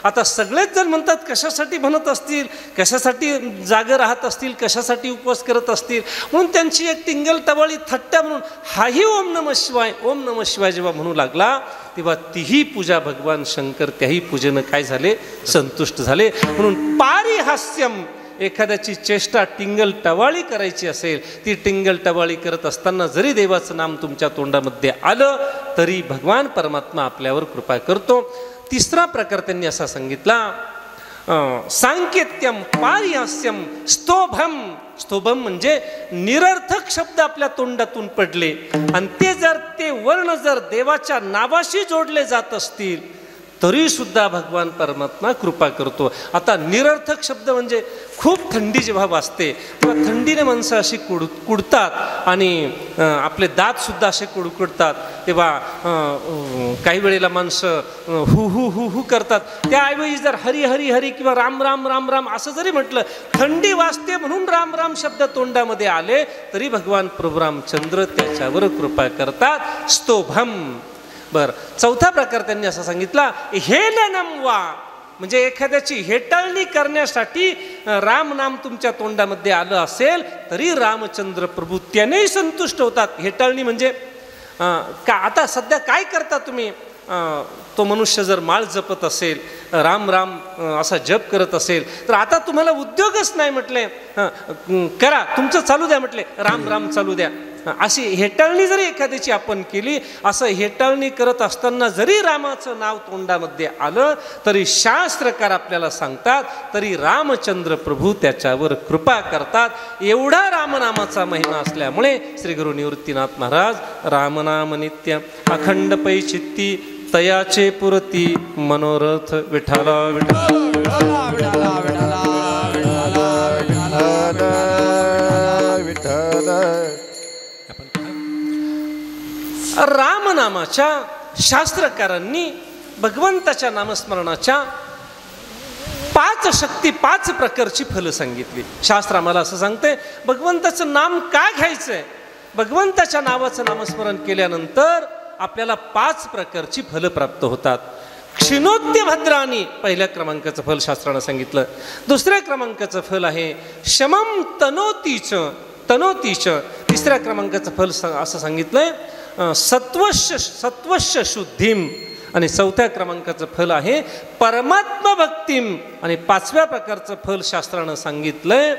आता सगळेच जण म्हणतात कशासाठी म्हणत असतील, कशासाठी जागे राहत असतील, कशासाठी उपवास करत असतील, म्हणून त्यांची एक टिंगल टवाळी थट्टा म्हणून हाही ओम नमः शिवाय ओम नमः शिवाय जेव्हा म्हणू लागला, तेव्हा तीही पूजा भगवान शंकर त्याही पूजेनं काय झाले, संतुष्ट झाले. म्हणून पारिहास्यम, एखाद्याची चेष्टा टिंगल टवाळी करायची असेल, ती टिंगल टवाळी करत असताना जरी देवाचं नाम तुमच्या तोंडामध्ये आलं तरी भगवान परमात्मा आपल्यावर कृपा करतो. तिसरा प्रकार त्यांनी असा सांगितला, सांकेत्यम पारिहास्यम स्तोभम. स्तोभम म्हणजे निरर्थक शब्द आपल्या तोंडातून पडले आणि ते वर्ण जर देवाच्या नावाशी जोडले जात असतील तरी सुद्धा भगवान परमात्मा कृपा करतो. आता निरर्थक शब्द म्हणजे खूप थंडी जेव्हा वाजते तेव्हा थंडीने माणसं अशी कुडतात आणि आपले दातसुद्धा असे कुडकुडतात, तेव्हा काही वेळेला माणसं हु हु हु हु करतात. त्याऐवजी जर हरी हरी हरी किंवा राम राम राम राम असं जरी म्हटलं, थंडी वाजते म्हणून राम राम शब्द तोंडामध्ये आले तरी भगवान प्रभू रामचंद्र त्याच्यावर कृपा करतात. स्तोभम. बर, चौथा प्रकार त्यांनी असा सांगितला, हेलनम वा, म्हणजे एखाद्याची हेटाळणी करण्यासाठी राम नाम तुमच्या तोंडामध्ये आलं असेल तरी रामचंद्र प्रभू त्यानेही संतुष्ट होतात. हेटाळणी म्हणजे का, आता सध्या काय करता तुम्ही, तो मनुष्य जर माळ जपत असेल, राम राम असा जप करत असेल तर आता तुम्हाला उद्योगच नाही म्हटले, करा तुमचं चालू द्या म्हटले, राम राम चालू द्या. अशी हेटाळणी जरी एखाद्याची आपण केली, असं हेटाळणी करत असताना जरी रामाचं नाव तोंडामध्ये आलं तरी शास्त्रकार आपल्याला सांगतात तरी रामचंद्र प्रभू त्याच्यावर कृपा करतात. एवढा रामनामाचा महिमा असल्यामुळे श्री गुरु निवृत्तीनाथ महाराज रामनाम नित्य अखंड पै चित्ती तयाचे पुरती मनोरथ. विठ्ठला विठ्ठला. रामनामाच्या शास्त्रकारांनी भगवंताच्या नामस्मरणाच्या 5 शक्ती 5 प्रकारची फलं सांगितली. शास्त्र आम्हाला असं सांगते भगवंताचं नाम का घ्यायचंय. भगवंताच्या नावाचं नामस्मरण केल्यानंतर आपल्याला 5 प्रकारची फलं प्राप्त होतात. क्षिणोत्य भद्रानी पहिल्या क्रमांकाचं फल शास्त्रानं सांगितलं. दुसऱ्या क्रमांकाचं फल आहे शमम तनोतीच तनोतीच. तिसऱ्या क्रमांकाचं फल असं सांगितलंय सत्वश्य शुद्धीम. आणि चौथ्या क्रमांकाचं फल आहे परमात्मा भक्तीम. आणि 5व्या प्रकारचं फल शास्त्रानं सांगितलंय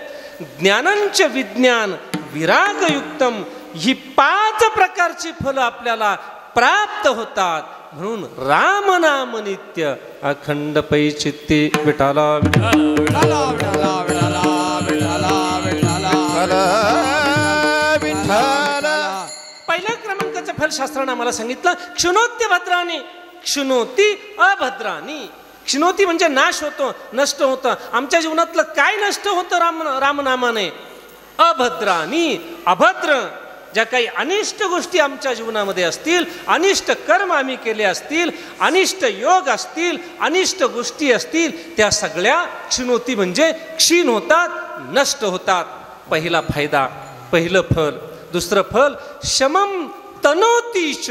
ज्ञानांच विज्ञान विरागयुक्तम. ही 5 प्रकारची फलं आपल्याला प्राप्त होतात. म्हणून रामनाम नित्य अखंड पै चित्ती विठाला विठाला विठाला विठाला विठाला विठाला. पहिल्या क्रमांकाचं फल शास्त्रानं आम्हाला सांगितलं क्षुणोत्य भद्रानी. क्षुणोती अभद्रानी. क्षिणोती म्हणजे नाश होतो, नष्ट होतं. आमच्या जीवनातलं काय नष्ट होतं रामनामाने. अभद्रानी अभद्र. ज्या काही अनिष्ट गोष्टी आमच्या जीवनामध्ये असतील, अनिष्ट कर्म आम्ही केले असतील, अनिष्ट योग असतील, अनिष्ट गोष्टी असतील, त्या सगळ्या क्षिणोती म्हणजे क्षीण होतात, नष्ट होतात. पहिला फायदा, पहिलं फल. दुसरं फल शमम तनोतीच.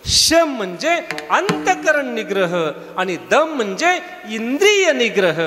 शम म्हणजे अंतकरण निग्रह आणि दम म्हणजे इंद्रिय निग्रह.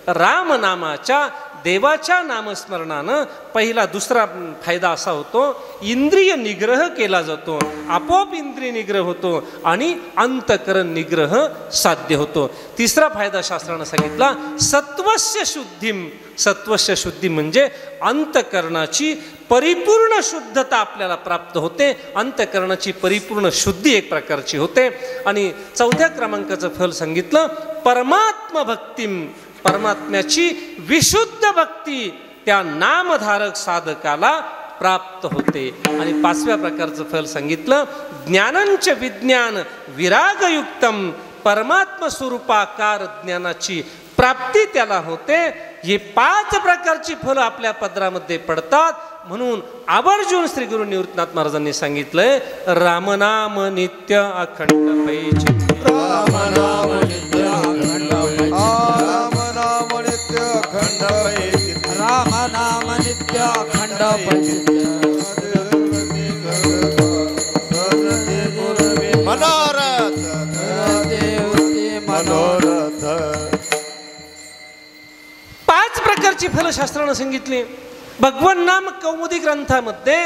रामनामाच्या देवाच्या नामस्मरणानं पहिला दुसरा फायदा असा होतो इंद्रिय निग्रह केला जातो. आपोआप इंद्रिय निग्रह होतो आणि अंतकरण निग्रह साध्य होतो. तिसरा फायदा शास्त्रानं सांगितला सत्वस्य शुद्धीम. सत्वस्य शुद्धी म्हणजे अंतकरणाची परिपूर्ण शुद्धता आपल्याला प्राप्त होते. अंतकरणाची परिपूर्ण शुद्धी एक प्रकारची होते. आणि चौथ्या क्रमांकाचं फल सांगितलं परमात्मा भक्तीम. परमात्म्याची विशुद्ध भक्ती त्या नामधारक साधकाला प्राप्त होते. आणि 5व्या प्रकारचं फल सांगितलं ज्ञानांच विज्ञान विरागयुक्तम. परमात्मा स्वरूपाकार ज्ञानाची प्राप्ती त्याला होते. हे 5 प्रकारची फलं आपल्या पदरामध्ये पडतात. म्हणून आवर्जून श्री गुरु निवृत्तीनाथ महाराजांनी सांगितलंय रामनाम नित्य अखंड पै चित्ती. रामनाम नित्य अखंड पै. रामनाम नित्य अखंड पै. रामनाम नित्य अखंड पै. मनोरथ मनोरथ. 5 प्रकारची फलं शास्त्रानं सांगितली. भगवन नाम कौमुदी ग्रंथामध्ये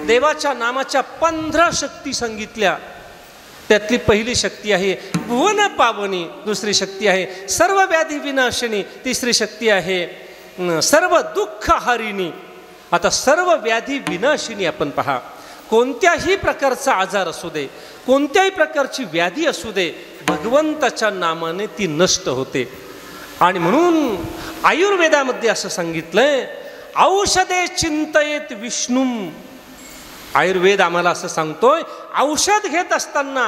देवाच्या नामाच्या 15 शक्ती सांगितल्या. त्यातली पहिली शक्ती आहे भुवन पावनी. दुसरी शक्ती आहे सर्व व्याधी विनाशिनी. तिसरी शक्ती आहे सर्व दुःख हारिणी. आता सर्व व्याधी विनाशिनी आपण पहा. कोणत्याही प्रकारचा आजार असू दे, कोणत्याही प्रकारची व्याधी असू दे, भगवंताच्या नामाने ती नष्ट होते. आणि म्हणून आयुर्वेदामध्ये असं सांगितलंय औषधे चिंतयेत विष्णुम. आयुर्वेद आम्हाला असं सांगतोय औषध घेत असताना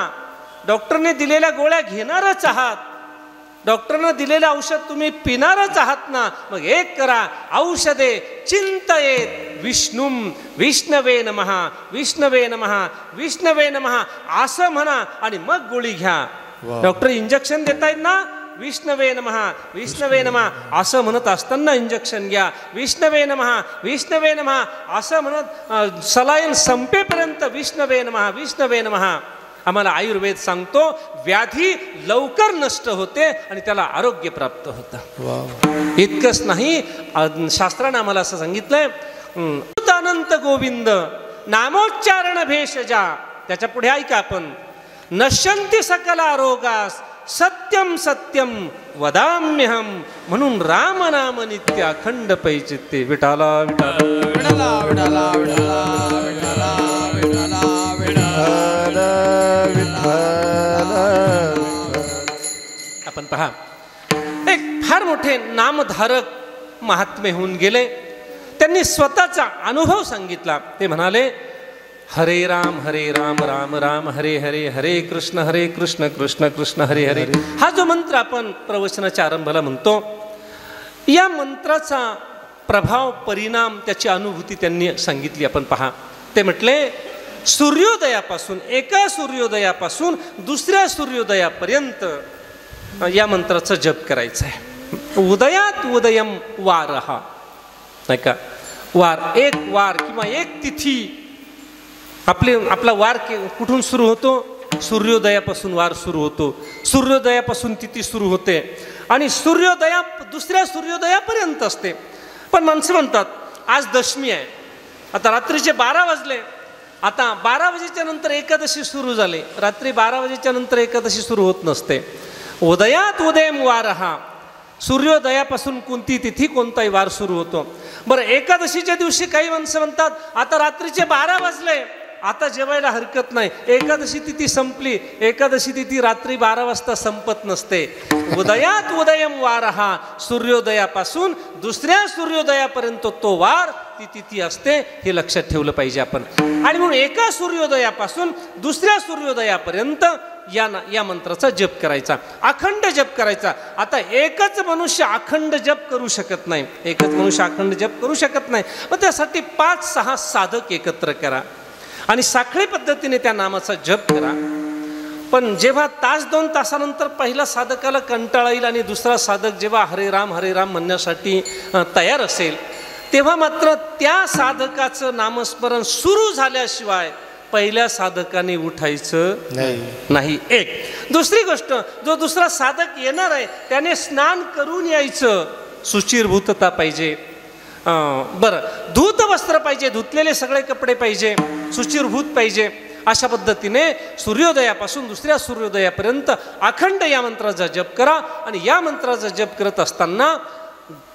डॉक्टरने दिलेल्या गोळ्या घेणारच आहात. डॉक्टरने दिलेलं औषध तुम्ही पिणारच आहात ना. मग एक करा औषधे चिंतयेत विष्णुम. विष्णवे नमः विष्णवे नमः विष्णवे नमः असं म्हणा आणि मग गोळी घ्या. डॉक्टर इंजेक्शन देतायत ना विष्णवे नमः विष्णवे नमः असं म्हणत असताना इंजेक्शन घ्या. विष्णवे नमः विष्णवे नमः असं म्हणत सलाईन संपेपर्यंत विष्णवे नमः विष्णवे नमः. आम्हाला आयुर्वेद सांगतो व्याधी लवकर नष्ट होते आणि त्याला आरोग्य प्राप्त होतं. इतकंच नाही शास्त्रानं आम्हाला असं सांगितलंय अनंत गोविंद नामोच्चारण भेषजा. त्याच्या पुढे ऐका आपण नश्यन्ति सकला रोगास सत्यम सत्यम वदाम्यहम. म्हणून रामनाम नित्य अखंड पै चित्ते विठाला विठाला विठाला विठाला विठाला विठाला विठाला. आपण पहा एक फार मोठे नामधारक महात्मे होऊन गेले. त्यांनी स्वतःचा अनुभव सांगितला. ते म्हणाले हरे राम राम राम हरे हरे हरे कृष्ण कृष्ण कृष्ण हरे हरे. हा जो मंत्र आपण प्रवचनाच्या आरंभाला म्हणतो या मंत्राचा प्रभाव परिणाम त्याची अनुभूती त्यांनी सांगितली. आपण पहा, ते म्हटले सूर्योदयापासून, एका सूर्योदयापासून दुसऱ्या सूर्योदयापर्यंत या मंत्राचा जप करायचा आहे. उदयात उदयम वारहा, नाही का, वार, एक वार किंवा एक तिथी. आपला वार कुठून सुरू होतो? सूर्योदयापासून वार सुरू होतो, सूर्योदयापासून तिथी सुरू होते आणि दुसऱ्या सूर्योदयापर्यंत असते. पण माणसं म्हणतात आज दशमी आहे, आता रात्रीचे 12 वाजले, आता 12 वाजेच्या नंतर एकादशी सुरू झाली. रात्री 12 वाजेच्या नंतर एकादशी सुरू होत नसते. उदयात उदयम वारहा, सूर्योदयापासून कोणती तिथी कोणताही वार सुरू होतो. बरं, एकादशीच्या दिवशी काही माणसं म्हणतात आता रात्रीचे 12 वाजले, आता जेवायला हरकत नाही, एकादशी तिथी संपली. एकादशी तिथी रात्री 12 वाजता संपत नसते. उदयात उदयम वारहा, सूर्योदयापासून दुसऱ्या सूर्योदयापर्यंत तो वार, ती तिथी असते, हे लक्षात ठेवलं पाहिजे आपण. आणि म्हणून एका सूर्योदयापासून दुसऱ्या सूर्योदयापर्यंत या मंत्राचा जप करायचा, अखंड जप करायचा. आता एकच मनुष्य अखंड जप करू शकत नाही, एकच मनुष्य अखंड जप करू शकत नाही. मग त्यासाठी 5-6 साधक एकत्र करा आणि साखळी पद्धतीने त्या नामाचा जप करा. पण जेव्हा 1-2 तासानंतर पहिला साधकाला कंटाळा येईल आणि दुसरा साधक जेव्हा हरे राम म्हणण्यासाठी तयार असेल, तेव्हा मात्र त्या साधकाचं नामस्मरण सुरू झाल्याशिवाय पहिल्या साधकाने उठायचं नाही. एक दुसरी गोष्ट, जो दुसरा साधक येणार आहे त्याने स्नान करून यायचं, शुचिर्भूतता पाहिजे. बरं, धूत वस्त्र पाहिजे, धुतलेले सगळे कपडे पाहिजे, शुचिर्भूत पाहिजे. अशा पद्धतीने सूर्योदयापासून दुसऱ्या सूर्योदयापर्यंत अखंड या मंत्राचा जप करा. आणि या मंत्राचा जप करत असताना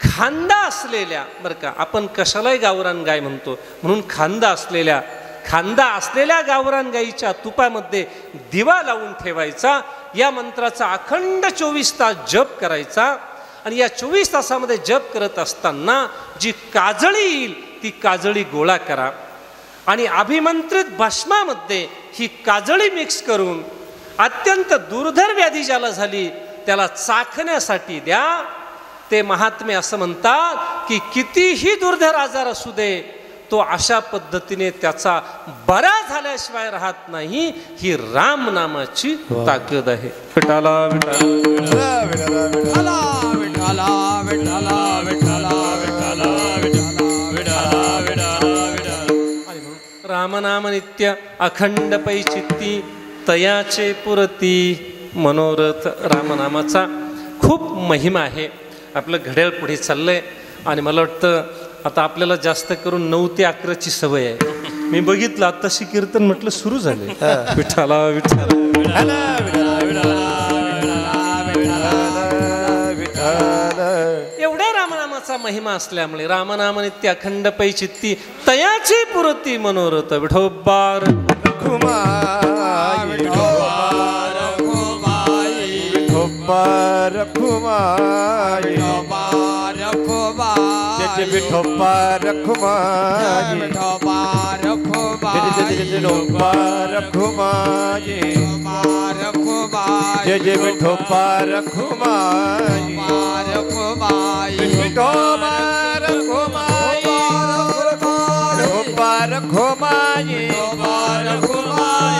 खांदा असलेल्या, बरं का, आपण कशालाही गावरान गाय म्हणतो, म्हणून खांदा असलेल्या गावरान गाईच्या तुपामध्ये दिवा लावून ठेवायचा. या मंत्राचा अखंड 24 तास जप करायचा. आणि या 24 तासामध्ये जप करत असताना जी काजळी येईल ती काजळी गोळा करा आणि अभिमंत्रित भस्मामध्ये ही काजळी मिक्स करून अत्यंत दुर्धर व्याधी ज्याला झाली त्याला चाखण्यासाठी द्या. ते महात्मे असं म्हणतात की कितीही दुर्धर आजार असू दे, तो अशा पद्धतीने त्याचा बरा झाल्याशिवाय राहत नाही. ही राम नामाची ताकद आहे. विठाला विठाला विठाला विठाला विठाला विठाला विठाला विठाला विठाला विठाला. आणि म्हणून रामनाम नित्य अखंड पै चित्ती तयाचे पुरती मनोरथ. रामनामाचा खूप महिमा आहे. आपलं घड्याळ पुढे चाललंय आणि मला वाटतं आता आपल्याला जास्त करून 9 ते 11ची सवय आहे. मी बघितलं आत्ताशी कीर्तन म्हटलं सुरू झाले. विठाला विठाला एवढ्या रामनामाचा महिमा असल्यामुळे रामनाम नित्य अखंड पै चित्ती तयाची पुरती मनोरथ. विठोबार विठोबार रखुमाई, जय विठोबार रखुमाई, विठोबार रखुमाई, विठोबार रखुमाई, जय विठोबार रखुमाई, विठोबार रखुमाई, विठोबार रखुमाई, विठोबार रखुमाई,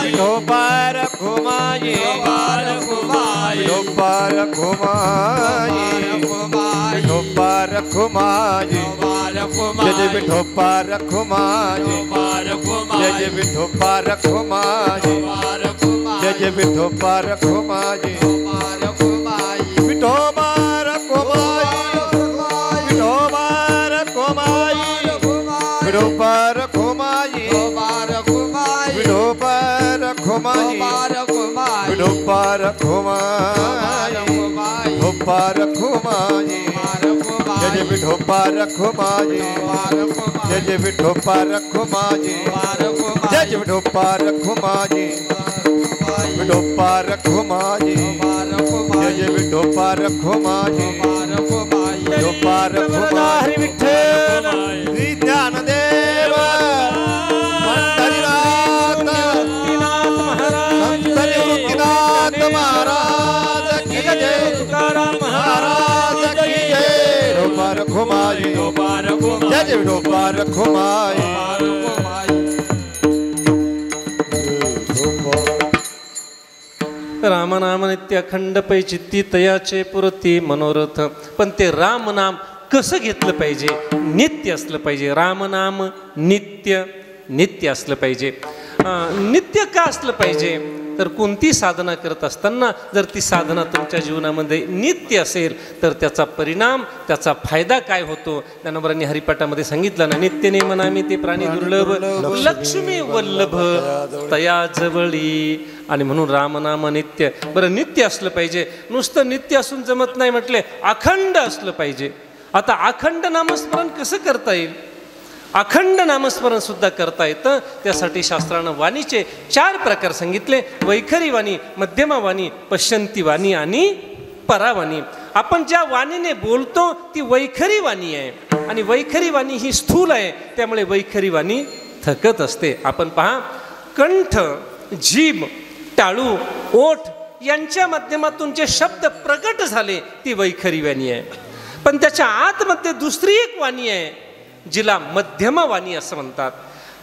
विठोबार रखुमाई, विठोबार रखुमाई, विठोबार रखुमाई, जय विठोबार रखुमाई, जय विठोबार रखुमाई, जय विठोबार रखुमाई, विठोबार रखुमाई, विठोबार रखुमाई, विठोबार रखुमाई, विठोबार रखुमाई, विठोबार रखुमाई, विठोबार रखुमाई, जय विठोबार रखुमाई, जय विठोबार रखुमाई, जय विठोबार रखुमाई, विठोबार रखुमाई, जय विठोबार रखुमाई, विठोबार रखुमाई. विठ्ठल श्री ज्ञानदेव मुक्तिनाथ महाराज की जय, तुकाराम महाराज की जय. विठोबार रखुमाई, जय विठोबा रखुमाई रामनाम नित्य अखंड पै चित्ती तयाचे पुरती मनोरथ. पण ते रामनाम कसं घेतलं पाहिजे? नित्य असलं पाहिजे. रामनाम नित्य नित्य असलं पाहिजे. नित्य का असलं पाहिजे? तर कोणती साधना करत असताना जर ती साधना तुमच्या जीवनामध्ये नित्य असेल तर त्याचा परिणाम, त्याचा फायदा काय होतो? ज्ञानोबांनी हरिपाठामध्ये सांगितलं ना, नित्य नेमनामी ते प्राणी दुर्लभ लक्ष्मी वल्लभ तया जवळी. आणि म्हणून रामनाम नित्य. बरं, नित्य असलं पाहिजे. नुसतं नित्य असून जमत नाही म्हटले, अखंड असलं पाहिजे. आता अखंड नामस्मरण कसं करता येईल? अखंड नामस्मरण सुद्धा करता येतं. त्यासाठी शास्त्रानं वाणीचे 4 प्रकार सांगितले: वैखरी वाणी, मध्यमा वाणी, पश्यंती वाणी आणि परावाणी. आपण ज्या वाणीने बोलतो ती वैखरी वाणी आहे. आणि वैखरी वाणी ही स्थूल आहे, त्यामुळे वैखरी वाणी थकत असते. आपण पहा, कंठ, जीभ, टाळू, ओठ यांच्या माध्यमातून जे शब्द प्रगट झाले ती वैखरी वाणी आहे. पण त्याच्या आतमध्ये दुसरी एक वाणी आहे जिला मध्यमा वाणी असं म्हणतात.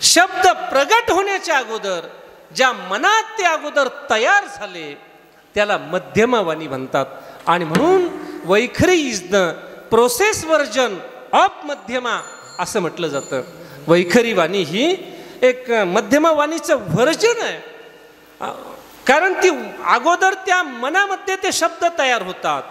शब्द प्रगट होण्याच्या अगोदर ज्या मनात ते अगोदर तयार झाले त्याला मध्यमा वाणी म्हणतात. आणि म्हणून वैखरी is the process version of मध्यमा असं म्हटलं जातं. वैखरी वाणी ही एक मध्यमा वाणीचं व्हर्जन आहे. कारण ती अगोदर त्या मनामध्ये ते शब्द तयार होतात.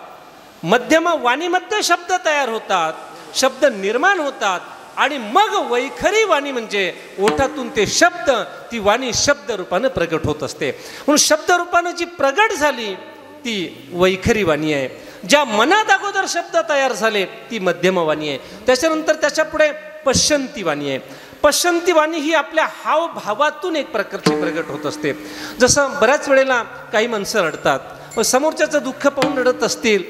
मध्यमा वाणीमध्ये शब्द तयार होतात, शब्द निर्माण होतात. आणि मग वैखरी वाणी म्हणजे ओठातून ते शब्द, ती वाणी शब्द रूपानं प्रगट होत असते. म्हणून शब्द रूपानं जी प्रगट झाली ती वैखरी वाणी आहे. ज्या मनात अगोदर शब्द तयार झाले ती मध्यमा वाणी आहे. त्याच्यानंतर त्याच्या पुढे पश्यंती वाणी आहे. पश्यंती वाणी ही आपल्या हावभावातून एक प्रकारची प्रगट होत असते. जसं बऱ्याच वेळेला काही माणसं रडतात, समोरच्याचं दुःख पाहून रडत असतील,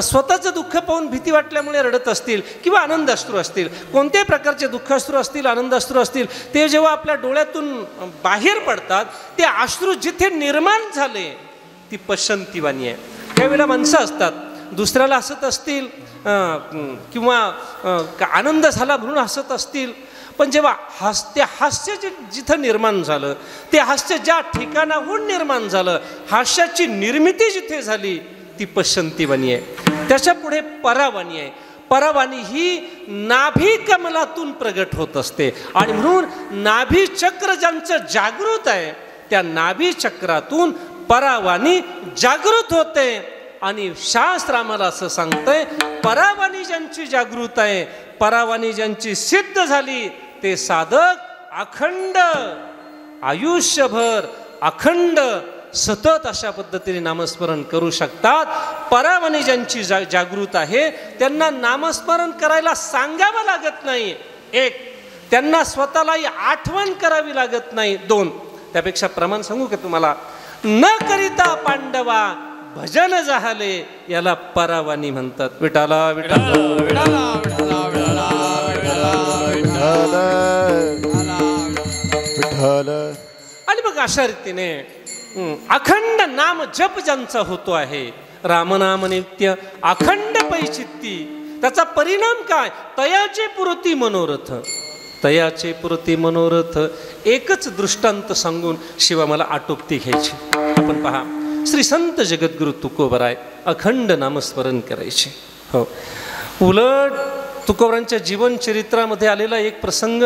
स्वतःचं दुःख पाहून भीती वाटल्यामुळे रडत असतील, किंवा आनंदाश्रू असतील. कोणत्याही प्रकारचे दुःखाश्रू असतील, आनंदाश्रू असतील, ते जेव्हा आपल्या डोळ्यातून बाहेर पडतात ते अश्रू जिथे निर्माण झाले ती पश्यंती वाणी आहे. त्यावेळेला माणसं असतात, दुसऱ्याला हसत असतील किंवा आनंद झाला म्हणून हसत असतील, पण जेव्हा ते हास्य जिथं निर्माण झालं, ते हास्य ज्या ठिकाणाहून निर्माण झालं, हास्याची निर्मिती जिथे झाली ती पश्यंती वाणी आहे. त्याच्या पुढे परावाणी आहे. परावाणी ही नाभी कमलातून प्रगट होत असते. आणि म्हणून नाभी चक्र ज्यांचं जागृत आहे त्या नाभी चक्रातून परावाणी जागृत होते. आणि शास्त्र आम्हाला असं सांगतंय, परावाणी ज्यांची जागृत आहे, परावाणी ज्यांची सिद्ध झाली ते साधक अखंड आयुष्यभर अखंड सतत अशा पद्धतीने नामस्मरण करू शकतात. परावाणी ज्यांची जागृत आहे त्यांना नामस्मरण करायला सांगावं लागत नाही. 1, त्यांना स्वतःलाही आठवण करावी लागत नाही. 2, त्यापेक्षा प्रमाण सांगू का तुम्हाला? न करिता पांडवा भजन झाले याला परावाणी म्हणतात. विठाला विठाला विठाला विठाला विठाला. आणि मग अशा रीतीने अखंड नाम जप ज्यांचा होतो आहे, रामनाम नित्य अखंड पैचित्ती, त्याचा परिणाम काय? तयाचे पुरती मनोरथ. तयाचे पुरती मनोरथ. एकच दृष्टांत सांगून शिवा मला आटोपती घ्यायची. आपण पहा, श्री संत जगद्गुरु तुकोबराय अखंड नामस्मरण करायचे. हो, उलट तुकोबरांच्या जीवनचरित्रामध्ये आलेला एक प्रसंग,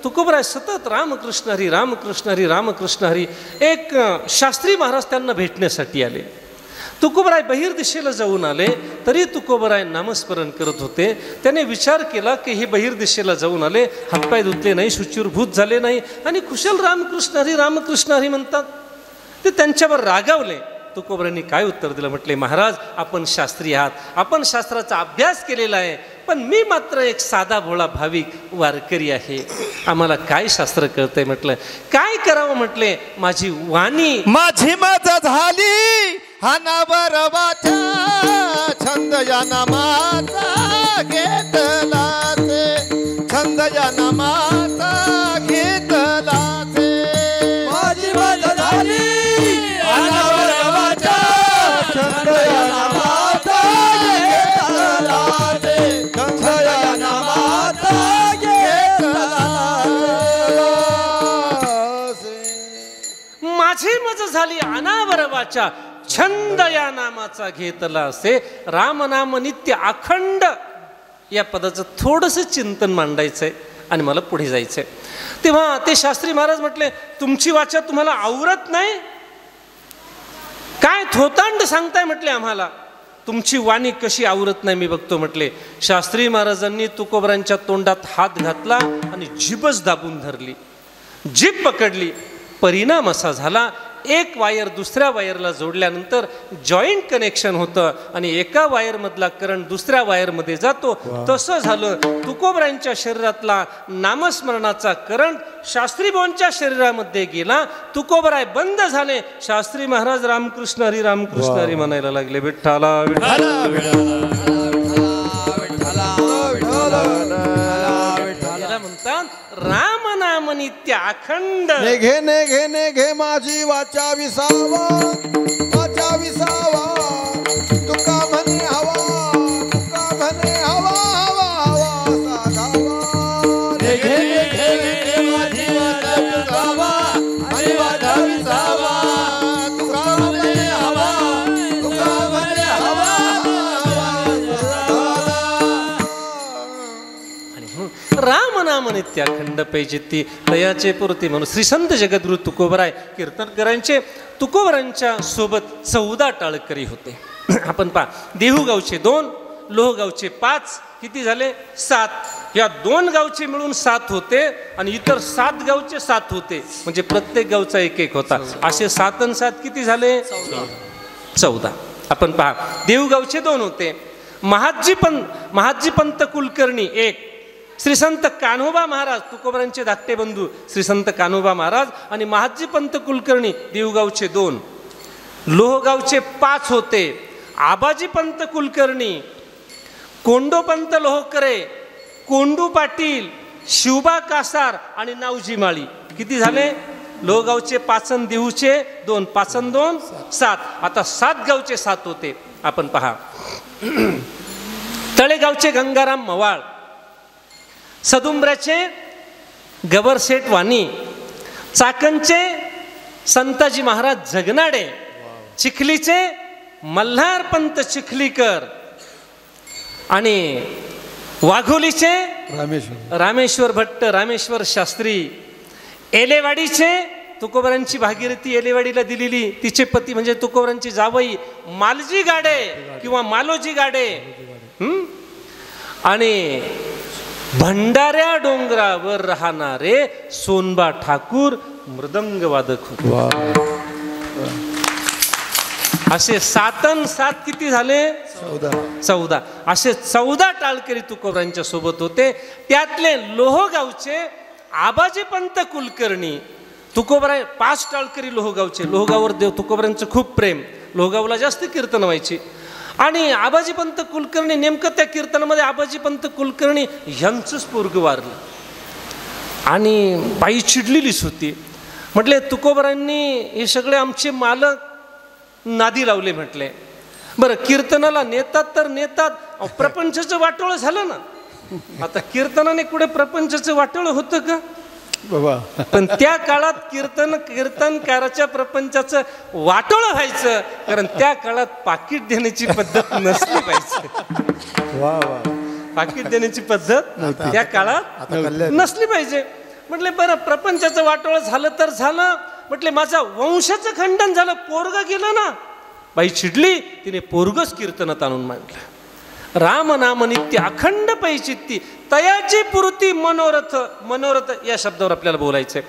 तुकोबराय सतत रामकृष्ण हरी रामकृष्ण हरी रामकृष्ण हरी. एक शास्त्री महाराज त्यांना भेटण्यासाठी आले. तुकोबराय बहिर दिशेला जाऊन आले तरी तुकोबराय नामस्मरण करत होते. त्याने विचार केला की हे बहिर दिशेला जाऊन आले, हातपाय धुतले नाही, शुचिरभूत झाले नाही आणि कुशल रामकृष्ण हरी म्हणतात. ते त्यांच्यावर रागावले. तुकोबरांनी काय उत्तर दिलं? म्हटले, महाराज आपण शास्त्री आहात, आपण शास्त्राचा अभ्यास केलेला आहे, पण मी मात्र एक साधा भोळा भाविक वारकरी आहे, आम्हाला काय शास्त्र कळतंय. म्हटलं, काय करावं? म्हटले, माझी वाणी माझी मज झाली हानावर वाचा, छंद या नामाचा घेतला ते, छंद या नामाचा घेतला ते. माझी मज झाली हानावर वाचा, छंद या नामाचा घेतला ते, छंद या नामाचा माझी मज झाली अनावर वाचा, छंद या नामाचा घेतला असे. रामनाम नित्य अखंड या पदाचं थोडंसं चिंतन मांडायचंय आणि मला पुढे जायचंय. तेव्हा ते शास्त्री महाराज म्हटले, तुमची वाचा तुम्हाला आवरत नाही, काय थोतांड सांगताय म्हटले आम्हाला, तुमची वाणी कशी आवरत नाही मी बघतो म्हटले. शास्त्री महाराजांनी तुकोबरांच्या तोंडात हात घातला आणि जीभच दाबून धरली, जीभ पकडली. परिणाम असा झाला, एक वायर दुसऱ्या वायरला जोडल्यानंतर जॉईंट कनेक्शन होतं आणि एका वायरमधला करंट दुसऱ्या वायरमध्ये जातो. तसं झालं. तुकोबरांच्या शरीरातला नामस्मरणाचा करंट शास्त्री भाऊंच्या शरीरामध्ये गेला. तुकोबराय बंद झाले. शास्त्री महाराज रामकृष्ण हरी रामकृष्ण हरी म्हणायला लागले. विठ्ठला म्हणतात राम नाम नित्य अखंड. नेघे नेघे नेघे माझी वाचा विसावा, वाचा विसावा. तुका म्हणे हवा, तुका म्हणे हवा, हवा हवा साधावा. नेघे नेघे नेघे माझी वाचा विसावा, माझी वाचा विसावा. तुका म्हणे हवा, तुका म्हणे हवा, राम नाम नित्य अखंड पैजिती तयाचे पुरती म्हणून श्री संत जगद्गुरु तुकोबराय कीर्तनकरांचे. तुकोबरांच्या सोबत 14 टाळकरी होते. आपण पहा, देहूगावचे 2, लोहगावचे 5, किती झाले 7. या 2 गावचे मिळून 7 होते आणि इतर 7 गावचे 7 होते, म्हणजे प्रत्येक गावचा एक एक होता. असे 7 आणि 7 किती झाले 14. आपण पहा, देहूगावचे 2 होते. महादजी पंत कुलकर्णी 1, श्री संत कान्होबा महाराज तुकोबरांचे धाकटे बंधू श्री संत कान्होबा महाराज आणि महादजी पंत कुलकर्णी देवगावचे 2. लोहगावचे 5 होते. आबाजी पंत कुलकर्णी, कोंडोपंत लोहकरे, कोंडू पाटील, शिवबा कासार आणि नावजी माळी. किती झाले लोहगावचे 5 आणि देहूचे 2. 5 आणि 2 7. आता 7 गावचे 7 होते. आपण पहा, तळेगावचे गंगाराम मवाळ, सदुंबऱ्याचे गवरसेठ वाणी, चाकणचे संताजी महाराज जगनाडे, चिखलीचे मल्हारपंत चिखलीकर आणि वाघोलीचे रामेश्वर भट्ट रामेश्वर शास्त्री, एलेवाडीचे तुकोबरांची भागीरथी एलेवाडीला दिलेली तिचे पती म्हणजे तुकोबरांची जावई मालजी गाडे किंवा मालोजी गाडे, आणि भंडाऱ्या डोंगरावर राहणारे सोनबा ठाकूर मृदंग वादक होते. असे 7 आणि 7 किती झाले 14. असे 14 टाळकरी तुकोबरांच्या सोबत होते. त्यातले लोहगावचे आबाजी पंत कुलकर्णी, तुकोबराय 5 टाळकरी लोहगावचे. लोहगाववर देव तुकोबरांचं खूप प्रेम, लोहगावला जास्त कीर्तन व्हायची. आणि आबाजी पंत कुलकर्णी नेमकं त्या कीर्तनामध्ये आबाजी पंत कुलकर्णी यांचंच पोरगं वारलं आणि बाई चिडलेलीच होती. म्हटले तुकोबरांनी हे सगळे आमचे मालक नादी लावले. म्हटले बरं कीर्तनाला नेतात तर नेतात, प्रपंचाचं वाटोळं झालं ना. आता कीर्तनाने कुठे प्रपंचाचं वाटोळं होतं का बाबा? पण त्या काळात कीर्तनकाराच्या प्रपंचाचं वाटोळं व्हायचं, कारण त्या काळात पाकिट देण्याची पद्धत नसली पाहिजे. पाकिट देण्याची पद्धत त्या काळात नसली पाहिजे. म्हटले बरं प्रपंचाचं वाटोळं झालं तर झालं. म्हटले माझा वंशाचं खंडन झालं, पोरग गेलं ना. बाई चिडली, तिने पोरगच कीर्तनात आणून मांडलं. राम नाम नित्य अखंड पैचित्ती तयाची पुरती मनोरथ. मनोरथ या शब्दावर आपल्याला बोलायचंय.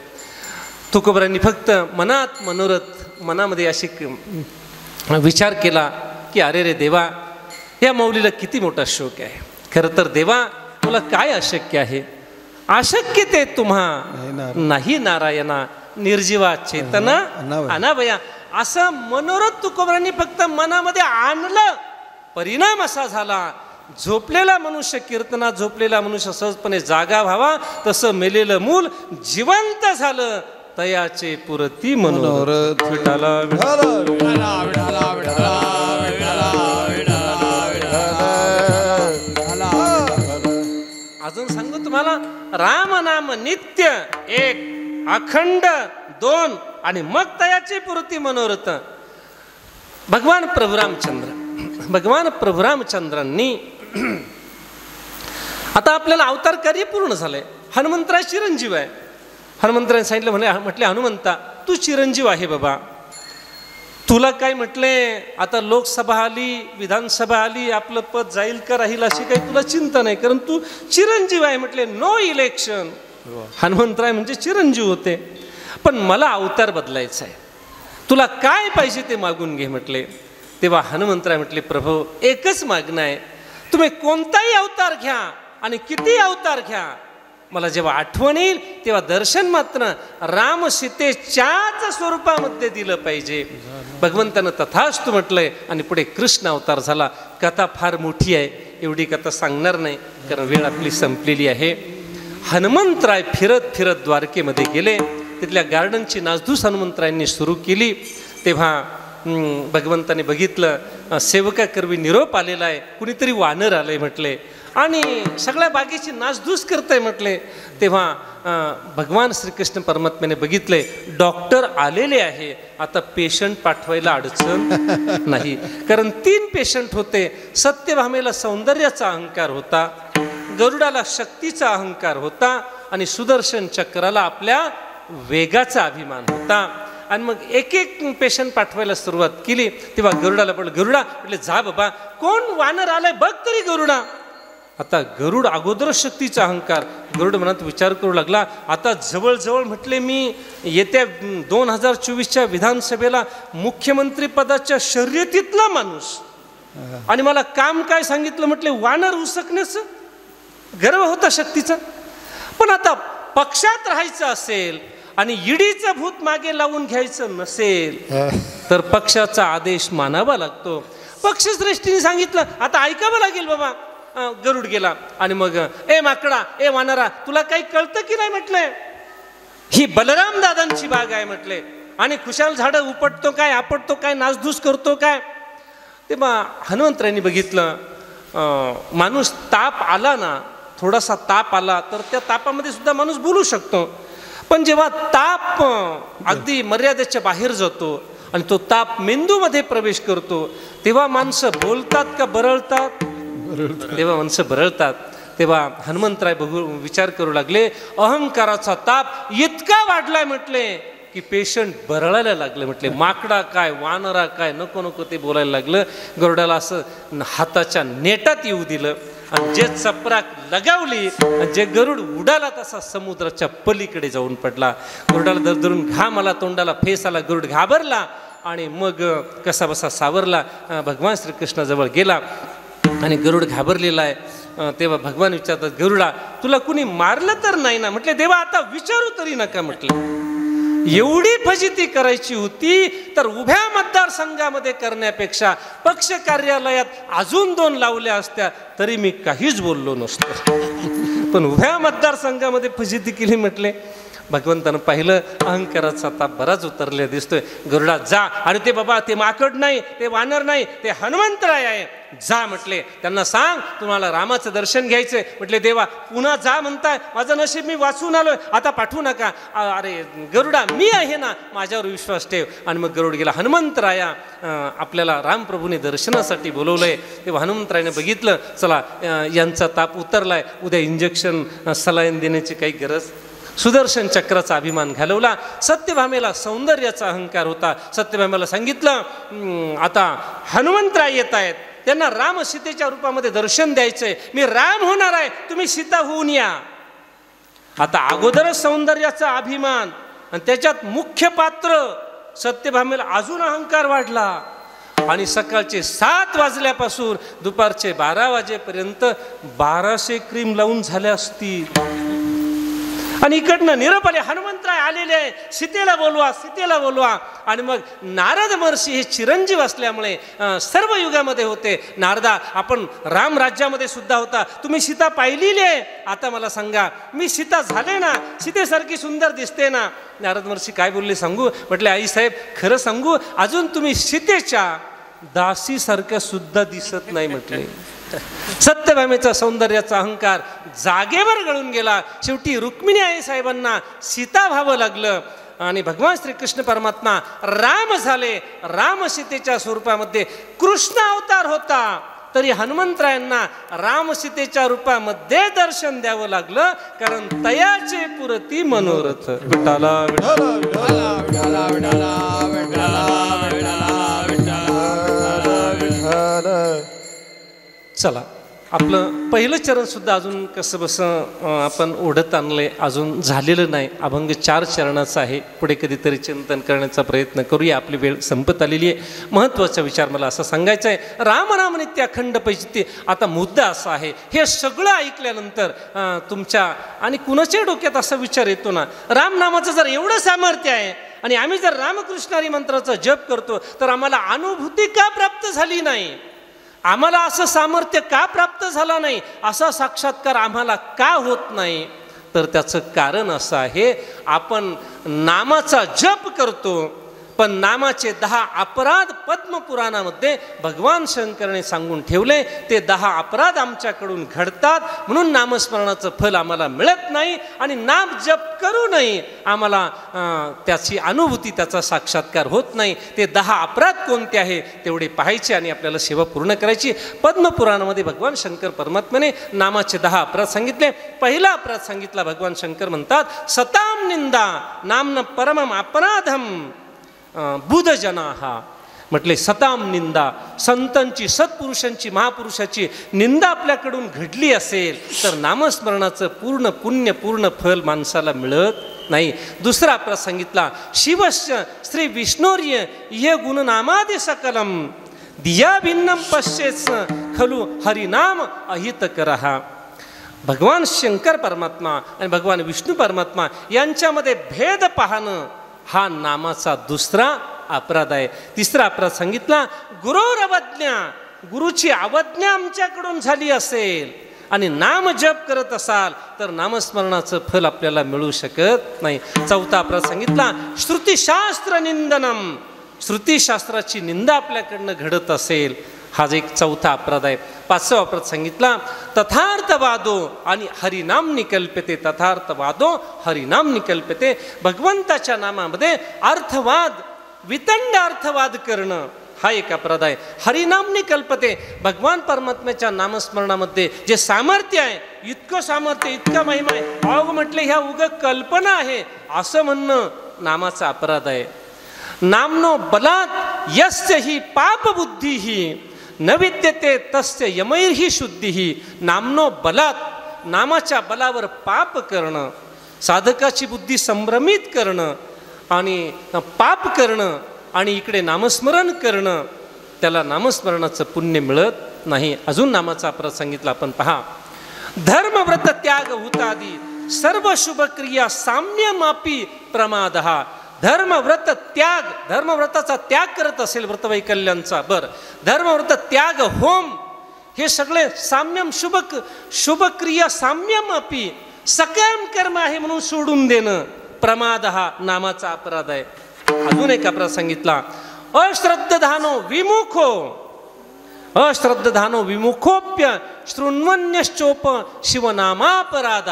तुकोबरांनी फक्त मनात मनोरथ मनामध्ये अशी विचार केला की अरे रे देवा, या माऊलीला किती मोठा शोक आहे. खरं तर देवा तुला काय अशक्य आहे? अशक्य ते तुम्हा नाही नारायणा, निर्जीवा चेतना अनावया. असं मनोरथ तुकोबरांनी फक्त मनामध्ये आणलं. परिणाम असा झाला, झोपलेला मनुष्य कीर्तनात झोपलेला मनुष्य सहजपणे जागा व्हावा, तसं मेलेलं मूल जिवंत झालं. तयाचे पुरती मनोरथ. विठाला अजून सांगू तुम्हाला, राम नाम नित्य 1, अखंड 2, आणि मग तयाची पूर्ती मनोरथ. भगवान प्रभू रामचंद्रांनी आता आपल्याला अवतार कार्य पूर्ण झालंय. हनुमंतराय चिरंजीव आहे. हनुमंतराने सांगितलं म्हटले हनुमंता तू चिरंजीव आहे बाबा. तुला काय म्हटले आता लोकसभा आली, विधानसभा आली, आपलं पद जाईल का राहील अशी काही तुला चिंता नाही, कारण तू चिरंजीव आहे. म्हटले नो इलेक्शन. हनुमंतराय म्हणजे चिरंजीव होते. पण मला अवतार बदलायचा आहे, तुला काय पाहिजे ते मागून घे म्हटले. तेव्हा हनुमंतराय म्हटले प्रभू एकच मागणं आहे, तुम्ही कोणताही अवतार घ्या आणि किती अवतार घ्या, मला जेव्हा आठवण येईल तेव्हा दर्शन मात्र राम सीतेच्याच स्वरूपामध्ये दिलं पाहिजे. भगवंतानं तथास्तु म्हटलंय आणि पुढे कृष्ण अवतार झाला. कथा फार मोठी आहे, एवढी कथा सांगणार नाही कारण वेळ आपली संपलेली आहे. हनुमंतराय फिरत फिरत द्वारकेमध्ये गेले. तिथल्या गार्डनची नासधूस हनुमंतरायांनी सुरू केली. तेव्हा भगवंताने बघितलं सेवकाकरवी निरोप आलेला आहे, कुणीतरी वानर आलंय म्हटले आणि सगळ्या बागेची नासधूस करतंय म्हटले. तेव्हा भगवान श्रीकृष्ण परमात्म्याने बघितले डॉक्टर आलेले आहे, आता पेशंट पाठवायला अडचण नाही. कारण 3 पेशंट होते. सत्यभामेला सौंदर्याचा अहंकार होता, गरुडाला शक्तीचा अहंकार होता आणि सुदर्शन चक्राला आपल्या वेगाचा अभिमान होता. आणि मग एक एक पेशंट पाठवायला सुरुवात केली. तेव्हा गरुडाला पडलं, गरुडा म्हटले जा बाबा, कोण वानर आलाय बघ तरी गरुडा. आता गरुड अगोदर शक्तीचा अहंकार. गरुड मनात विचार करू लागला, आता जवळजवळ म्हटले मी येत्या 2024च्या विधानसभेला मुख्यमंत्री पदाच्या शर्यतीतला माणूस आणि मला काम काय सांगितलं म्हटले वानर उसकण्याचं. गर्व होता शक्तीचा. पण आता पक्षात राहायचं असेल आणि ईडीचं भूत मागे लावून घ्यायचं नसेल तर पक्षाचा आदेश मानावा लागतो. पक्षश्रेष्ठीने सांगितलं आता ऐकावं लागेल बाबा. गरुड गेला आणि मग ए माकडा, ए वानरा, तुला काही कळतं की नाही म्हटलंय, ही बलराम दादांची बाग आहे म्हटले आणि खुशाल झाडं उपटतो काय, आपटतो काय, नासधूस करतो काय. तेव्हा हनुमंतरायांनी बघितलं माणूस ताप आला ना, थोडासा ताप आला तर त्या तापामध्ये सुद्धा माणूस बोलू शकतो. पण जेव्हा ताप अगदी मर्यादेच्या बाहेर जातो आणि तो ताप मेंदूमध्ये प्रवेश करतो तेव्हा माणसं बोलतात का बरळतात? तेव्हा माणसं बरळतात. तेव्हा हनुमंतराय विचार करू लागले अहंकाराचा ताप इतका वाढलाय म्हटले की पेशंट बरळायला लागले. म्हटले माकडा काय, वानरा काय, नको नको ते बोलायला लागलं. गरुडाला असं हाताच्या नेटात येऊ दिलं आणि जे चपराक लगावली, जे गरुड उडाला तसा समुद्राच्या पलीकडे जाऊन पडला. गरुडाला दरदरून घाम आला, तोंडाला फेस आला. गरुड घाबरला आणि मग कसा बसा सावरला. भगवान श्रीकृष्णाजवळ गेला आणि गरुड घाबरलेला आहे. तेव्हा भगवान विचारतात गरुडा तुला कुणी मारलं तर नाही ना? म्हटले देवा आता विचारू तरी नका. म्हटलं एवढी फजिती करायची होती तर उभ्या मतदारसंघामध्ये करण्यापेक्षा पक्ष कार्यालयात अजून 2 लावल्या असत्या तरी मी काहीच बोललो नसतो. पण उभ्या मतदारसंघामध्ये फजिती केली म्हटले. भगवंतानं पाहिलं अहंकाराचा ताप बराच उतरले दिसतोय. गरुडा जा, आणि ते बाबा ते माकड नाही, ते वानर नाही, ते हनुमंतराय आहे, जा म्हटले. त्यांना सांग तुम्हाला रामाचं दर्शन घ्यायचंय. म्हटले देवा पुन्हा जा म्हणताय, माझं नशीब मी वाचून आलोय, आता पाठवू नका. अरे गरुडा मी आहे ना, माझ्यावर विश्वास ठेव. आणि मग गरुड गेला. हनुमंतराया आपल्याला रामप्रभूने दर्शनासाठी बोलवलंय. तेव्हा हनुमंतरायाने बघितलं चला यांचा ताप उतरलाय, उद्या इंजेक्शन सलाईन देण्याची काही गरज. सुदर्शन चक्राचा अभिमान घालवला. सत्यभामेला सौंदर्याचा अहंकार होता. सत्यभामेला सांगितलं आता हनुमंतराय येत आहेत, त्यांना राम सीतेच्या रूपामध्ये दर्शन द्यायचंय, मी राम होणार आहे, तुम्ही सीता होऊन या. आता अगोदरच सौंदर्याचा अभिमान आणि त्याच्यात मुख्य पात्र सत्यभामेला अजून अहंकार वाढला. आणि सकाळचे 7 वाजल्यापासून दुपारचे 12 वाजेपर्यंत 1200 क्रीम लावून झाल्या असतील. आणि इकडनं निरोप आले हनुमंतराय आलेले आहे, सीतेला बोलवा, सीतेला बोलवा. आणि मग नारद महर्षी हे चिरंजीव असल्यामुळे सर्व युगामध्ये होते. नारदा आपण राम राज्यामध्ये सुद्धा होता, तुम्ही सीता पाहिलेली आहे, आता मला सांगा मी सीता झाले ना, सीतेसारखी सुंदर दिसते ना? नारद महर्षी काय बोलले सांगू? म्हटले आई साहेब खरं सांगू, अजून तुम्ही सीतेच्या दासीसारख्या सुद्धा दिसत नाही म्हटले. सत्यभामेचा सौंदर्याचा अहंकार जागेवर गळून गेला. शेवटी रुक्मिणी आई साहेबांना सीता व्हावं लागलं. आणि भगवान श्रीकृष्ण परमात्मा राम झाले. राम सीतेच्या स्वरूपामध्ये कृष्ण अवतार होता, तरी हनुमंतरायांना राम सीतेच्या रूपामध्ये दर्शन द्यावं लागलं, कारण तयाचे पुरती मनोरथ. विठाला विठाला विठाला विठाला विठाला विठाला विठाला विठाला. चला, आपलं पहिलं चरण सुद्धा अजून कसं बसं आपण ओढत आणलंय, अजून झालेलं नाही. अभंग 4 चरणाचं आहे. पुढे कधीतरी चिंतन करण्याचा प्रयत्न करूया. आपली वेळ संपत आलेली आहे. महत्त्वाचा विचार मला असा सांगायचा आहे, राम नाम नित्य अखंड पैचित्य. आता मुद्दा असा आहे, हे सगळं ऐकल्यानंतर तुमच्या आणि कुणाच्या डोक्यात असा विचार येतो ना, रामनामाचं जर एवढं सामर्थ्य आहे आणि आम्ही जर रामकृष्णारी मंत्राचा जप करतो, तर आम्हाला अनुभूती का प्राप्त झाली नाही, आम्हाला असं सामर्थ्य का प्राप्त झाला नाही, असा साक्षात्कार आम्हाला का होत नाही? तर त्याचं कारण असं आहे, आपण नामाचा जप करतो, पण नामाचे 10 अपराध पद्मपुराणामध्ये भगवान शंकराने सांगून ठेवले. ते 10 अपराध आमच्याकडून घडतात, म्हणून नामस्मरणाचं फल आम्हाला मिळत नाही आणि नाम जप करूनही आम्हाला त्याची अनुभूती, त्याचा साक्षात्कार होत नाही. ते 10 अपराध कोणते आहे तेवढे पाहायचे आणि आपल्याला सेवा पूर्ण करायची. पद्मपुराणामध्ये भगवान शंकर परमात्म्याने नामाचे 10 अपराध सांगितले. पहिला अपराध सांगितला, भगवान शंकर म्हणतात, सताम निंदा नामन परमम अपराधम बुधजनाहा. म्हटले सताम निंदा, संतांची, सत्पुरुषांची, महापुरुषाची निंदा आपल्याकडून घडली असेल तर नामस्मरणाचं पूर्ण पुण्य, पूर्ण फल माणसाला मिळत नाही. दुसरा अपराध सांगितला, शिवस्य श्री विष्णोर्य ये गुणनामादि सकलम दिया भिन्नम पश्येस खलु हरिनाम अहित करहा. भगवान शंकर परमात्मा आणि भगवान विष्णू परमात्मा यांच्यामध्ये भेद पाहणं हा नामाचा दुसरा अपराध आहे. तिसरा अपराध सांगितला, गुरुरवज्ञा, गुरुची अवज्ञा आमच्याकडून झाली असेल आणि नाम जप करत असाल तर नामस्मरणाचं फल आपल्याला मिळू शकत नाही. चौथा अपराध सांगितला, श्रुतिशास्त्र निंदनम, श्रुतिशास्त्राची निंदा आपल्याकडनं घडत असेल, हा एक चौथा अपराध आहे. पाचवा अपराध सांगितला, तथार्थवादो आणि हरिनाम निकल्पते, तथार्थवादो हरिनाम निकल्पते. भगवंताच्या नामामध्ये अर्थवाद, वितंड अर्थवाद करणं हा एक अपराध आहे. हरिनाम निकल्पते, भगवान परमात्म्याच्या नामस्मरणामध्ये जे सामर्थ्य आहे, इतकं सामर्थ्य, इतका महिमा आहे, अहो म्हटले ह्या उग कल्पना आहे असं म्हणणं नामाचा अपराध आहे. नामनो बलात् यस्य हि पापबुद्धिः न विद्यते तस्य यमैर्हि शुद्धिः. नामनो बलात्, नामाच्या बलावर पाप करणं, साधकाची बुद्धी संभ्रमित करणं आणि पाप करणं आणि इकडे नामस्मरण करणं, त्याला नामस्मरणाचं पुण्य मिळत नाही. अजून नामाचा अपराध सांगितला आपण पहा, धर्मव्रत त्याग हुतादी सर्व शुभक्रिया साम्यमापी प्रमादः. धर्मव्रत त्याग, धर्मव्रताचा त्याग करत असेल व्रतवैकल्यांचा, बरं, धर्मव्रत त्याग, होम, हे सगळे साम्यम, शुभक्रिया साम्यम अपी, सकाम कर्म आहे म्हणून सोडून देणं, प्रमाद हा नामाचा अपराध आहे. अजून एक अपराध सांगितला, अश्रद्धधानो विमुखो, अश्रद्धधानो विमुखोप्य शृण्वन्यश्चोप शिवनामापराध.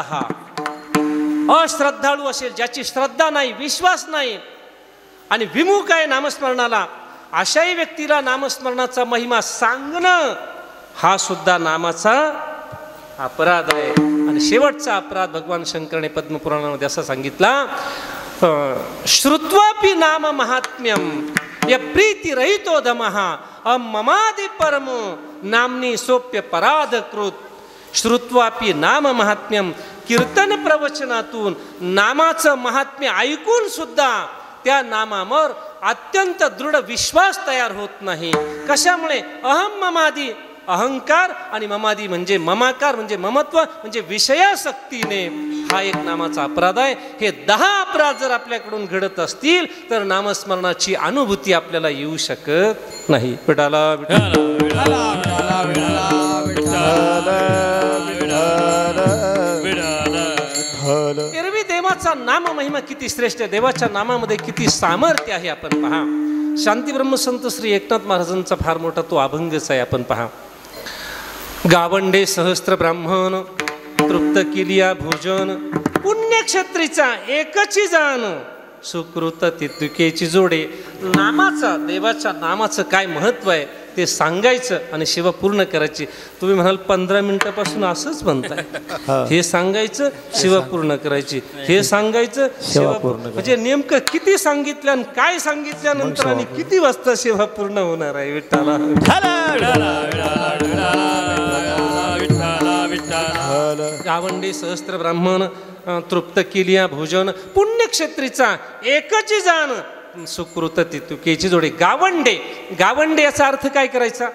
अश्रद्धाळू असेल, ज्याची श्रद्धा नाही, विश्वास नाही आणि विमुख आहे नामस्मरणाला, अशाही व्यक्तीला नामस्मरणाचा महिमा सांगणं हा सुद्धा नामाचा अपराध आहे. आणि शेवटचा अपराध भगवान शंकराने पद्मपुराणामध्ये असा सांगितला, श्रुत्वापि नाम महात्म्यम य प्रीती रहितो दमः अममादि परमो नामनी सोप्य पराध कृत. श्रुत्वापि नाम महात्म्यम, कीर्तन प्रवचनातून नामाचं महात्म्य ऐकून सुद्धा त्या नामावर अत्यंत दृढ विश्वास तयार होत नाही. कशामुळे? अहम ममादी, अहंकार, आणि ममादी म्हणजे ममाकार, म्हणजे ममत्व, म्हणजे विषयासक्तीने. हा एक नामाचा अपराध आहे. हे 10 अपराध जर आपल्याकडून घडत असतील तर नामस्मरणाची अनुभूती आपल्याला येऊ शकत नाही. विठाला विठाला विठाला विठाला विठाला. एरवी देवाचा नाम महिमा किती श्रेष्ठ आहे, देवाच्या नामामध्ये किती सामर्थ्य आहे आपण पहा. शांती ब्रह्मसंत श्री एकनाथ महाराजांचा फार मोठा तो अभंगच आहे. आपण पहा, गावंडे सहस्त्र ब्राह्मण तृप्त किलिया भोजन, पुण्यक्षत्रीचा एकची जाण, सुकृत तितुकेची जोडे. नामाचा, देवाच्या नामाचं काय महत्त्व आहे ते सांगायचं आणि सेवा पूर्ण करायची. तुम्ही म्हणाल 15 मिनिटापासून असंच म्हणताय. हे सांगायचं, सेवा पूर्ण करायची. हे सांगायचं, सेवा पूर्ण. म्हणजे नेमकं किती सांगितलं आणि काय सांगितल्यानंतर आणि किती वाजता सेवा पूर्ण होणार आहे. विठ्ठला गावंडे सहस्त्र ब्राह्मण तृप्त केलिया भोजन पुण्यक्षेत्रीचा एकच जाण सुकृत तितुकेची जोडी. गावंडे, गावंडे याचा अर्थ काय करायचा?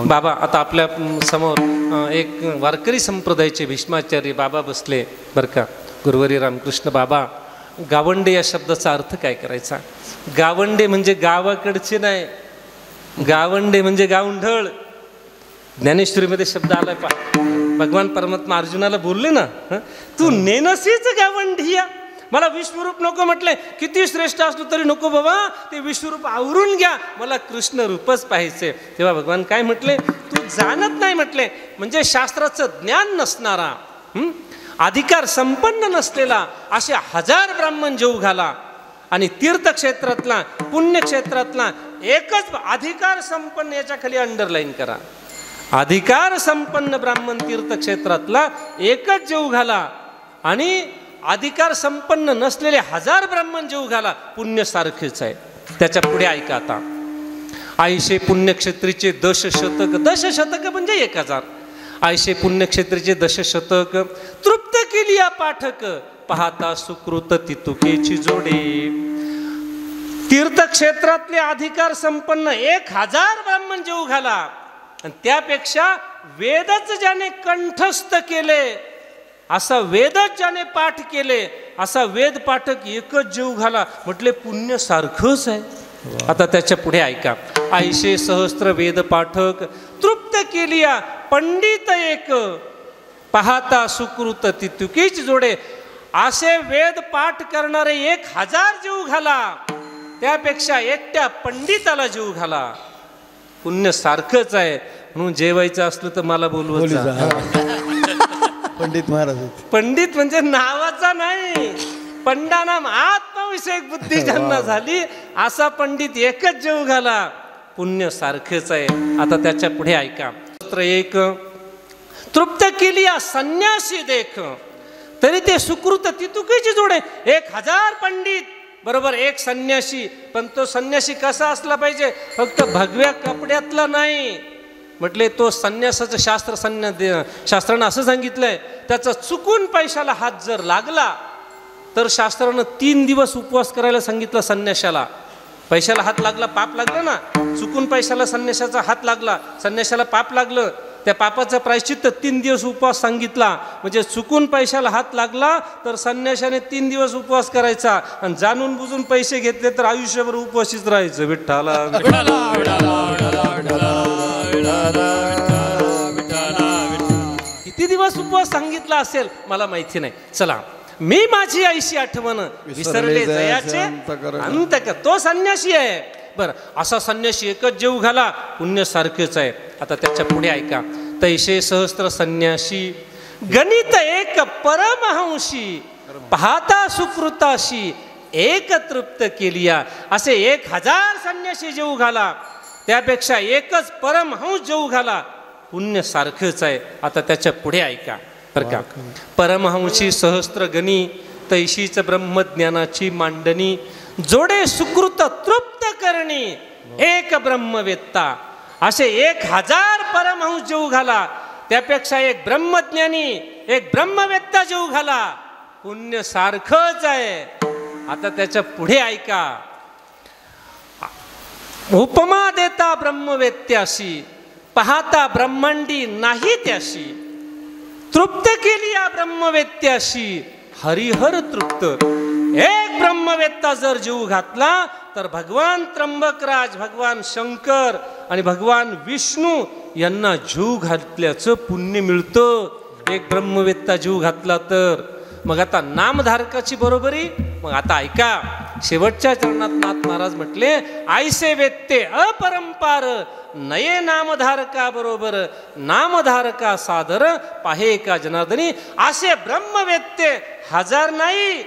बाबा आता आपल्या समोर एक वारकरी संप्रदायाचे भीष्माचार्य बाबा बसले बरं का, गुरुवारी रामकृष्ण बाबा. गावंडे या शब्दाचा अर्थ काय करायचा? गावंडे म्हणजे गावाकडचे नाही, गावंडे म्हणजे गावंढळ. ज्ञानेश्वरीमध्ये शब्द आलाय पा. भगवान परमात्मा अर्जुनाला बोलले ना, तू नेनसीच गावंढिया. मला विश्वरूप नको म्हटले, किती श्रेष्ठ असलो तरी नको बाबा, ते विश्वरूप आवरून घ्या, मला कृष्ण रूपच पाहिजे. तेव्हा भगवान काय म्हटले? तू जाणत नाही म्हटले, म्हणजे शास्त्राचं ज्ञान नसणारा, अधिकार संपन्न नसलेला असे 1000 ब्राह्मण जेऊ घाला आणि तीर्थक्षेत्रातला पुण्यक्षेत्रातला एकच अधिकार संपन्न, याच्या खाली अंडरलाईन करा, अधिकार संपन्न ब्राह्मण तीर्थक्षेत्रातला एकच जेऊ घाला आणि अधिकार संपन्न नसलेले 1000 ब्राह्मण जेऊ घाला, पुण्य सारखेच आहे. त्याच्या पुढे ऐका आता. आयशे पुण्यक्षेत्रीचे दशशतक, दशशतक म्हणजे 1000. आयशे पुण्यक्षेत्रीचे दशशतक तृप्त केली या पाठक, पाहता सुकृत तितुकेची जोडे. तीर्थक्षेत्रातले अधिकार संपन्न 1000 ब्राह्मण जेऊ घाला आणि त्यापेक्षा वेदच ज्याने कंठस्थ केले, असा वेदच ज्याने पाठ केले, असा वेद पाठक एकच जेऊ घाला म्हटले, पुण्य सारखंच आहे. आता त्याच्या पुढे ऐका. आयशे सहस्त्र वेद पाठक तृप्त केलिया पंडित एक, पाहता सुकृत तितुकेची जोडे. असे वेद पाठ करणारे 1000 जेऊ घाला, त्यापेक्षा एकट्या पंडिताला जेऊ घाला, पुण्य सारखंच आहे. म्हणून जेवायचं असलं तर मला बोलवत जा. पंडित महाराज. पंडित म्हणजे नावाचा नाही, पंडानाम आत्मविषयक बुद्धी ज्यांना झाली असा पंडित एकच जेऊ घाला, पुण्य सारखेच आहे. आता त्याच्या पुढे ऐका. एक तृप्त केली संन्यासी देख, तरी ते सुकृत तितुकेची जोडे. 1000 पंडित बरोबर एक संन्यासी, पण तो संन्यासी कसा असला पाहिजे? फक्त भगव्या कपड्यातला नाही म्हटले. तो संन्यासाचं शास्त्र, शास्त्रानं असं सांगितलंय, त्याचा चुकून पैशाला हात जर लागला तर शास्त्रानं 3 दिवस उपवास करायला सांगितलं संन्याशाला. पैशाला हात लागला, पाप लागलं ना, चुकून पैशाला संन्यासाचा हात लागला, संन्याशाला पाप लागलं, त्या पापाचं प्रायश्चित्त 3 दिवस उपवास सांगितला. म्हणजे चुकून पैशाला हात लागला तर संन्याशाने 3 दिवस उपवास करायचा आणि जाणून बुजून पैसे घेतले तर आयुष्यभर उपवासीच राहायचं. विठ्ठला किती दिवस उपवास सांगितला असेल मला माहिती नाही. चला, मी माझी आईशी आठवण विसरले जयाचे अंत कर, तो संन्यासी आहे. बरं, असा संन्यासी एकच जेऊ घाला, पुण्य सारखेच आहे. आता त्याच्या पुढे ऐका. तैशे सहस्त्र संन्यासी गणित एक परमहंशी, पाहता सुकृताशी एक तृप्त केलिया. असे 1000 संन्यासी जेऊ घाला, त्यापेक्षा एकच परमहंस जेऊ घाला, पुण्य सारखंच आहे. आता त्याच्या पुढे ऐका बरं का. परमहंसी सहस्त्र गणी, तैशीच ब्रह्मज्ञानाची मांडणी, जोडे सुकृत तृप्त करणी, एक ब्रह्मवेत्ता. असे 1000 परमहंस जेऊ घाला, त्यापेक्षा एक ब्रह्मज्ञानी, एक ब्रह्मवेत्ता जेऊ घाला, पुण्य सारखंच आहे. आता त्याच्या पुढे ऐका. उपमा देता ब्रह्मवेत्याशी, पाहता ब्रह्मांडी नाही त्याशी, तृप्त केली या ब्रह्मवेत्याशी, हरिहर तृप्त. एक ब्रह्मवेत्ता जर जीव घातला तर भगवान त्र्यंबकराज, भगवान शंकर आणि भगवान विष्णू यांना जीव घातल्याचं पुण्य मिळतं. एक ब्रह्मवेत्ता जीव घातला तर. मग आता नामधारकाची बरोबरी. मग आता ऐका, शेवटच्या चरणात नाथ महाराज म्हटले, आयसे वेत्ते अपरंपार, नये नामधारका बरोबर, नामधारका सादर पाहे का जनार्दनी. असे ब्रह्मवेत्ते 1000 नाही,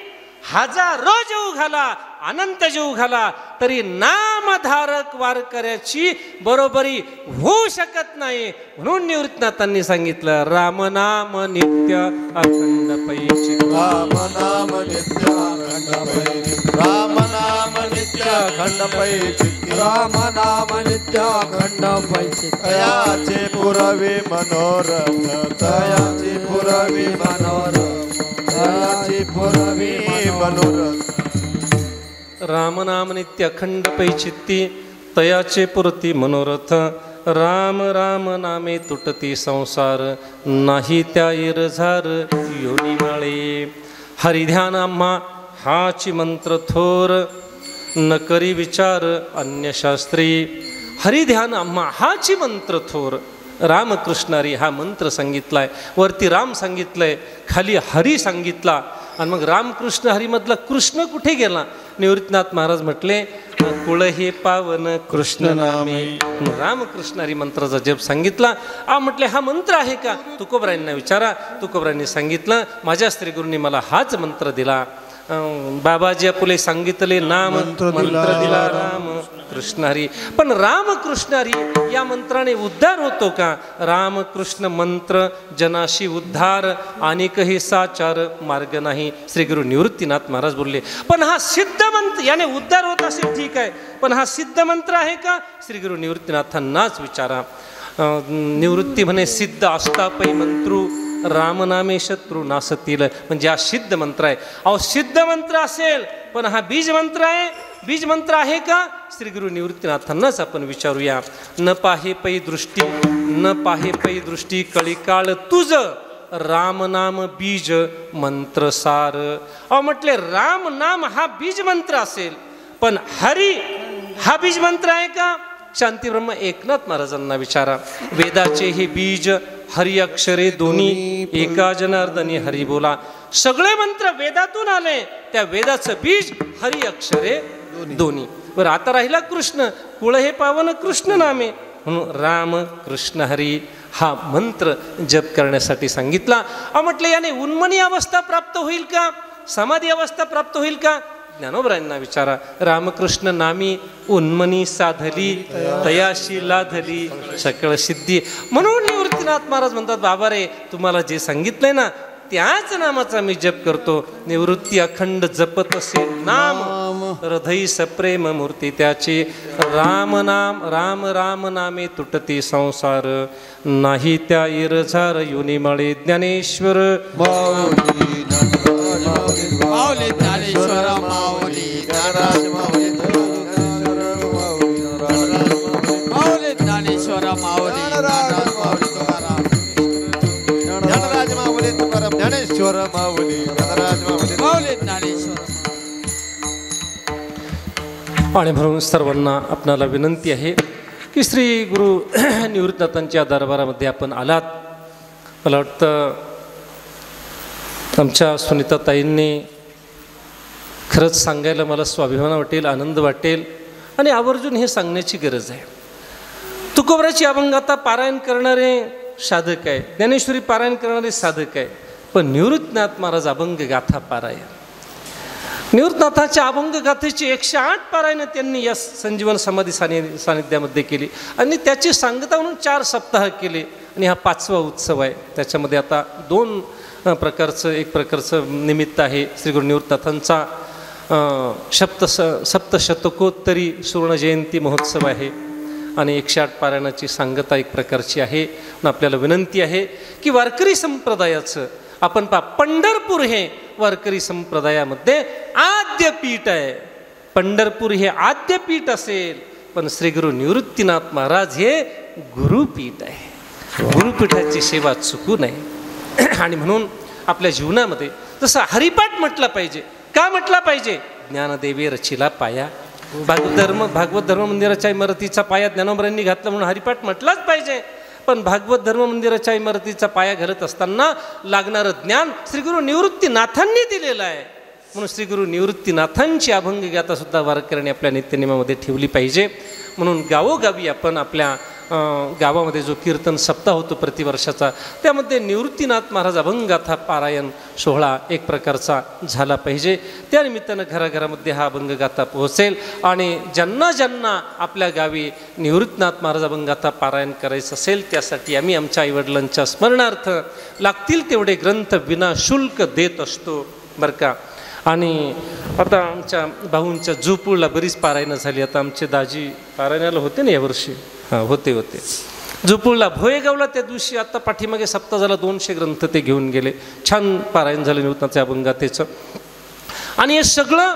हजारो जीव घाला, अनंत जीव घाला, तरी नामधारक वारकऱ्याची बरोबरी होऊ शकत नाही. म्हणून निवृत्तीनाथांनी सांगितलं राम नाम नित्य अखंड पैची, राम नाम नित्य अखंड पैची, राम नाम नित्य अखंड पैची, राम नाम नित्य अखंड पैची. तयाचे पुरवी मनोरथ, तयाचे पुरवी मनोरथ, तयाचे पुरवी मनोरथ. राम नाम नित्य अखंड पैचित्ती, तयाचे पुरती मनोरथ. राम राम नामे तुटती संसार, नाही त्या इरझार योनी माळे. हरिध्यान आम्हा हाची मंत्र थोर, न करी विचार अन्य शास्त्री. हरिध्यान आम्हा हाची मंत्र थोर. रामकृष्णारी हा मंत्र सांगितलाय, वरती राम सांगितलंय, खाली हरी सांगितला. आणि मग रामकृष्ण हरीमधला कृष्ण कुठे गेला? निवृत्तीनाथ महाराज म्हटले कुळ हे पावन कृष्ण नामे. रामकृष्ण हरी मंत्राचा जप सांगितला. म्हटले हा मंत्र आहे का? तुकोबरायांना विचारा. तुकोबरायांनी सांगितलं माझ्या श्रीगुरूंनी मला हाच मंत्र दिला. बाबाजी आपुले सांगितले नाम मंत्र दिला राम कृष्ण हरी. पण रामकृष्ण हरी या मंत्राने उद्धार होतो का? रामकृष्ण मंत्र जनाशी उद्धार, अनेकही साचार मार्ग नाही. श्री गुरु निवृत्तीनाथ महाराज बोलले. पण हा सिद्ध मंत्र, याने उद्धार होत असेल ठीक आहे, पण हा सिद्ध मंत्र आहे का? श्री गुरु निवृत्तीनाथांनाच विचारा. निवृत्ती म्हणे सिद्ध असता पै मंत्रू, रामनामे शत्रू नासतील. म्हणजे हा सिद्ध मंत्र आहे. अहो सिद्ध मंत्र असेल पण हा बीज मंत्र आहे. बीज मंत्र आहे का? श्री गुरु निवृत्तीनाथांनाच आपण विचारूया. न पाहे पै दृष्टी, न पाहे पै दृष्टी, कळीकाळ तुझ राम नाम बीज मंत्र सार. अहो म्हटले राम नाम हा बीज मंत्र असेल, पण हरी हा बीज मंत्र आहे का? शांती ब्रह्म एकनाथ महाराजांना विचारा. वेदाचे हे बीज हरी अक्षरे दोन्ही, एका जनार्दनी हरी बोला. सगळे मंत्र वेदातून आले, त्या वेदाचं बीज हरी अक्षरे दोन्ही. बरं आता राहिला कृष्ण. कुळ हे पावन कृष्ण नामे, म्हणून राम कृष्ण हरी हा मंत्र जप करण्यासाठी सांगितला. म्हटलं याने उन्मनी अवस्था प्राप्त होईल का? समाधी अवस्था प्राप्त होईल का? ज्ञानोबरायांना विचारा. रामकृष्ण नामी उन्मनी साधली, तयाशी लाधली सकळ सिद्धी. म्हणून निवृत्तीनाथ महाराज म्हणतात बाबा रे तुम्हाला जे सांगितलंय ना त्याच नामाचा मी जप करतो. निवृत्ती अखंड जपत असे नाम, हृदय सप्रेम मूर्ती त्याची. राम नाम राम राम नामे तुटती संसार, नाही त्या इरझार योनी माळे. ज्ञानेश्वर माऊली माऊली ज्ञानेश्वर माऊली, माऊली ज्ञानेश्वर माऊली, ज्ञानराज माऊली तुकाराम ज्ञानेश्वर माऊली, ज्ञानराज माऊली, माऊली ज्ञानेश्वर. आणि म्हणून सर्वांना आपणाला विनंती आहे की श्री गुरु निवृत्तीनाथांच्या दरबारामध्ये आपण आलात. मला वाटतं आमच्या सुनीताताईंनी खरंच सांगायला मला स्वाभिमान वाटेल, आनंद वाटेल आणि आवर्जून हे सांगण्याची गरज आहे. तुकोबराची अभंगाता पारायण करणारे साधक आहे, ज्ञानेश्वरी पारायण करणारे साधक आहे, पण निवृत्तीनाथ महाराज अभंग गाथा पारायण, निवृत्तीनाथाच्या अभंग गाथेची 108 पारायणं त्यांनी या संजीवन समाधी सानिध्यामध्ये केली आणि त्याची सांगता म्हणून 4 सप्ताह केले. आणि हा 5वा उत्सव आहे. त्याच्यामध्ये आता 2 प्रकारचं, एक प्रकारचं निमित्त आहे श्री गुरु निवृत्तीनाथांचा सप्तशतकोत्तरी सुवर्ण जयंती महोत्सव आहे आणि 108 पारायणाची सांगता एक प्रकारची आहे. आपल्याला विनंती आहे की वारकरी संप्रदायाचं आपण पंढरपूर हे वारकरी संप्रदायामध्ये आद्यपीठ आहे. पंढरपूर हे आद्यपीठ असेल पण श्री गुरु निवृत्तीनाथ महाराज हे गुरुपीठ आहे. गुरुपीठाची सेवा चुकू नये. आणि म्हणून आपल्या जीवनामध्ये जसं हरिपाठ म्हटला पाहिजे. का म्हटला पाहिजे? ज्ञानदेवे रचिला पाया. भागवत धर्म मंदिराच्या इमारतीचा पाया ज्ञानोबरांनी घातला म्हणून हरिपाठ म्हटलाच पाहिजे. पण भागवत धर्म मंदिराच्या इमारतीचा पाया घालत असताना लागणारं ज्ञान श्री गुरु निवृत्तीनाथांनी दिलेलं आहे. म्हणून श्री गुरु निवृत्तीनाथांची अभंग गाथा सुद्धा वारकऱ्यांनी आपल्या नित्यनेमामध्ये ठेवली पाहिजे. म्हणून गावोगावी आपण आपल्या गावामध्ये जो कीर्तन सप्ताह होतो प्रतिवर्षाचा, त्यामध्ये निवृत्तीनाथ महाराज अभंगगाथा पारायण सोहळा एक प्रकारचा झाला पाहिजे. त्यानिमित्तानं घराघरामध्ये हा अभंगगाथा पोहोचेल आणि ज्यांना ज्यांना आपल्या गावी निवृत्तीनाथ महाराज अभंगगाथा पारायण करायचं असेल त्यासाठी आम्ही आमच्या आईवडिलांच्या स्मरणार्थ लागतील तेवढे ग्रंथ विनाशुल्क देत असतो बरं का. आणि आता आमच्या भाऊंच्या जुपूळला बरीच पारायणं झाली. आता आमचे दाजी पारायणाला होते ना यावर्षी, हां होते जुपूळला भोयेगावला त्या दिवशी आता पाठीमागे सप्ताह झाला 200 ग्रंथ ते घेऊन गेले. छान पारायण झालं निवृत्तनाथच्या अभंगातेचं. आणि हे सगळं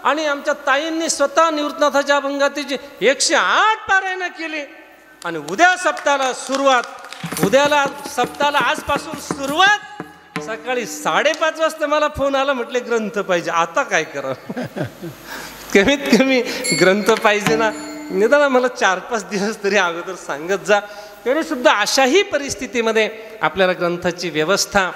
आणि आमच्या ताईंनी स्वतः निवृत्तनाथाच्या अभंगातेची 108 पारायणं केली. आणि उद्या सप्ताहाला सुरुवात, उद्याला सप्ताहाला आजपासून सुरुवात. सकाळी 5:30 वाजता मला फोन आला, म्हटले ग्रंथ पाहिजे. आता काय करा, कमीत कमी ग्रंथ पाहिजे ना, निदान मला 4-5 दिवस तरी अगोदर सांगत जा. तरीसुद्धा अशाही परिस्थितीमध्ये आपल्याला ग्रंथाची व्यवस्था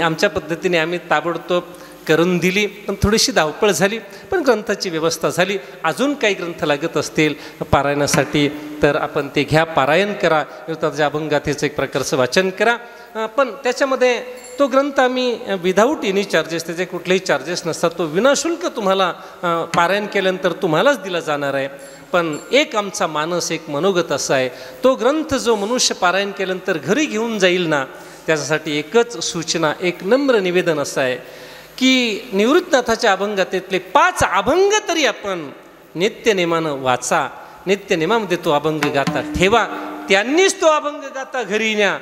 आमच्या पद्धतीने आम्ही ताबडतोब करून दिली. पण थोडीशी धावपळ झाली, पण ग्रंथाची व्यवस्था झाली. अजून काही ग्रंथ लागत असतील पारायणासाठी तर आपण ते घ्या, पारायण करा. निवृत्तनाथाच्या अभंगगाथेचं एक प्रकारचं वाचन करा. पण त्याच्यामध्ये तो ग्रंथ आम्ही विदाऊट एनी चार्जेस, त्याचे कुठलेही चार्जेस नसतात, तो विनाशुल्क तुम्हाला पारायण केल्यानंतर तुम्हालाच दिला जाणार आहे. पण एक आमचा मानस, एक मनोगत असा आहे, तो ग्रंथ जो मनुष्य पारायण केल्यानंतर घरी घेऊन जाईल ना, त्याच्यासाठी एकच सूचना, एक नम्र निवेदन असं आहे की निवृत्तनाथाच्या अभंगातेतले 5 अभंग तरी आपण नित्यनेमानं वाचा, नित्यनेमामध्ये तो अभंग गाता ठेवा. त्यांनीच तो अभंग गाता घरी न्या.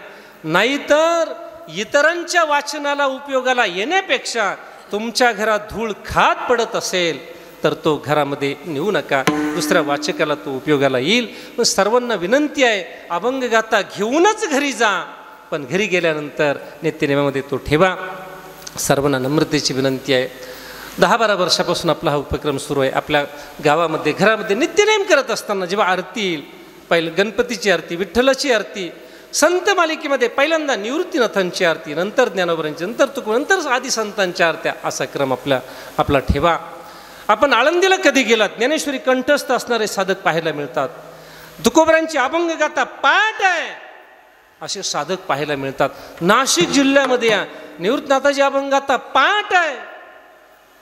नाहीतर इतरांच्या वाचनाला उपयोगाला येण्यापेक्षा तुमच्या घरात धूळ खात पडत असेल तर तो घरामध्ये नेऊ नका, दुसऱ्या वाचकाला तो उपयोगाला येईल. पण सर्वांना विनंती आहे, अभंगगाथा घेऊनच घरी जा, पण घरी गेल्यानंतर नित्यनेमामध्ये तो ठेवा. सर्वांना नम्रतेची विनंती आहे. 10-12 वर्षापासून आपला हा उपक्रम सुरू आहे. आपल्या गावामध्ये घरामध्ये नित्यनेम करत असताना जेव्हा आरती येईल, पहिलं गणपतीची आरती, विठ्ठलाची आरती, संत मालिकेमध्ये पहिल्यांदा निवृत्तीनाथांची आरती, नंतर ज्ञानोबरांची, नंतर तुकोबारांची, नंतर आदी संतांच्या आरत्या, असा क्रम आपला ठेवा. आपण आळंदीला कधी गेलात, ज्ञानेश्वरी कंठस्थ असणारे साधक पाहायला मिळतात. तुकोबारांची अभंगगाथा पाठ आहे असे साधक पाहायला मिळतात. नाशिक जिल्ह्यामध्ये निवृत्तनाथाची अभंगगाथा पाठ आहे,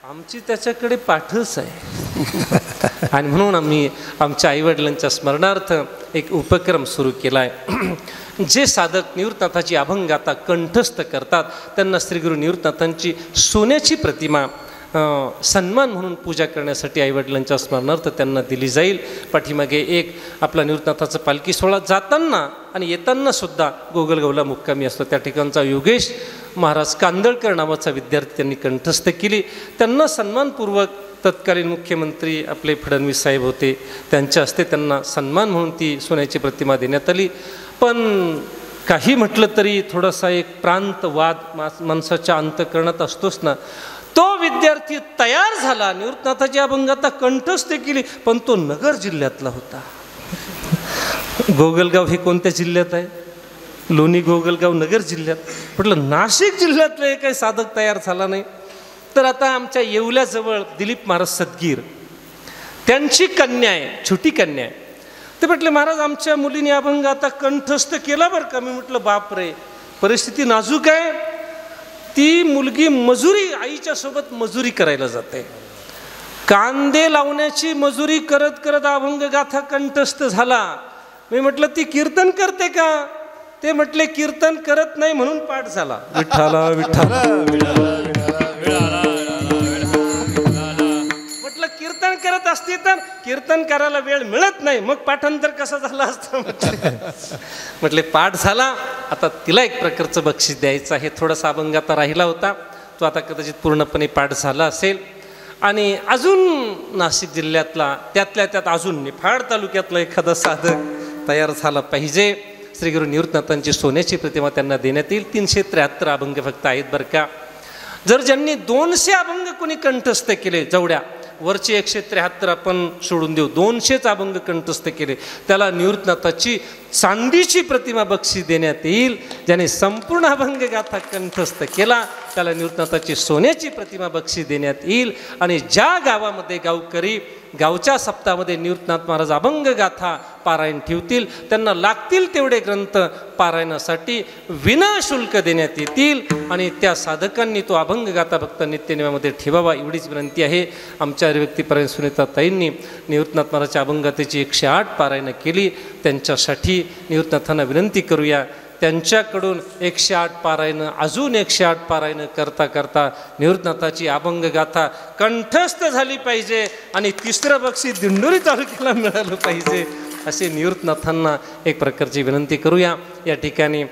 आमची त्याच्याकडे पाठच आहे. आणि म्हणून आम्ही आमच्या आईवडिलांच्या स्मरणार्थ एक उपक्रम सुरू केला आहे. जे साधक निवृत्तनाथाची अभंगगाथा कंठस्थ करतात त्यांना श्री गुरु निवृत्तनाथांची सोन्याची प्रतिमा सन्मान म्हणून पूजा करण्यासाठी आईवडिलांच्या स्मरणार्थ त्यांना दिली जाईल. पाठीमागे एक आपला निवृत्तनाथाचा पालखी सोहळा जाताना आणि येताना सुद्धा गोगलगावला मुक्कामी असतो. त्या ठिकाणचा योगेश महाराज कांदळकर नावाचा विद्यार्थी त्यांनी कंठस्थ केली. त्यांना सन्मानपूर्वक तत्कालीन मुख्यमंत्री आपले फडणवीस साहेब होते, त्यांच्या हस्ते त्यांना सन्मान म्हणून ती सोन्याची प्रतिमा देण्यात आली. पण काही म्हटलं तरी थोडासा एक प्रांतवाद माणसाच्या अंतःकरणात असतोच ना. तो विद्यार्थी तयार झाला, निवृत्तनाथाची अभंगगाथा कंठस्थ केली, पण तो नगर जिल्ह्यातला होता. गोगलगाव हे कोणत्या जिल्ह्यात आहे? लोणी गोगलगाव नगर जिल्ह्यात. म्हटलं नाशिक जिल्ह्यातलं काही साधक तयार झाला नाही. तर आता आमच्या येवल्याजवळ दिलीप महाराज सदगीर, त्यांची कन्या आहे, छोटी कन्या आहे. ते म्हटले महाराज आमच्या मुलीने अभंगगाथा कंठस्थ केला बरं का. मी म्हटलं बापरे, परिस्थिती नाजूक आहे. ती मुलगी मजुरी, आईच्या सोबत मजुरी करायला जाते, कांदे लावण्याची मजुरी करत करत अभंगगाथा कंठस्थ झाला. मी म्हटलं ती कीर्तन करते का? ते म्हटले कीर्तन करत नाही म्हणून पाठ झाला. विठ्ठला विठ्ठला. म्हटलं कीर्तन करत असते तर कीर्तन करायला वेळ मिळत नाही, मग पाठांतर कसं झालं असतं? म्हटले पाठ झाला. आता तिला एक प्रकारचं बक्षीस द्यायचं आहे. थोडासा अभंगगाथा राहिला होता, तो आता कदाचित पूर्णपणे पाठ झाला असेल. आणि अजून नाशिक जिल्ह्यातला, त्यातल्या त्यात अजून निफाड तालुक्यातला एखादा साधक तयार झाला पाहिजे. श्री गुरु निवृत्तनाथांची सोन्याची प्रतिमा त्यांना देण्यात येईल. 373 अभंग फक्त आहेत बरं का. जर ज्यांनी 200 अभंग कोणी कंठस्थ केले, जवड्या वरचे 173 आपण सोडून देऊ, 200 अभंग कंठस्थ केले, त्याला निवृत्तनाथाची चांदीची प्रतिमा बक्षीस देण्यात येईल. ज्याने संपूर्ण अभंगगाथा कंठस्थ केला त्याला निवृत्तनाथाची सोन्याची प्रतिमा बक्षीस देण्यात येईल. आणि ज्या गावामध्ये गावकरी गावच्या सप्ताहामध्ये निवृत्तनाथ महाराज अभंगगाथा पारायण ठेवतील, त्यांना लागतील तेवढे ग्रंथ पारायणासाठी विनाशुल्क देण्यात येतील आणि त्या साधकांनी तो अभंग गाथा भक्त नित्यनियमामध्ये ठेवावा एवढीच विनंती आहे. आमच्या हरिभक्तीपरायण सुनीताताईंनी निवृत्तनाथ महाराजच्या अभंगातेची 108 पारायणं केली. त्यांच्यासाठी निवृत्तनाथांना विनंती करूया, त्यांच्याकडून 108 पारायणं अजून 108 पारायणं करता करता निवृत्तनाथाची अभंग गाथा कंठस्थ झाली पाहिजे आणि तिसरं बक्षीस दिंडोरी तालुक्याला मिळालं पाहिजे असे निवृत्तनाथांना एक प्रकारची विनंती करूया. या ठिकाणी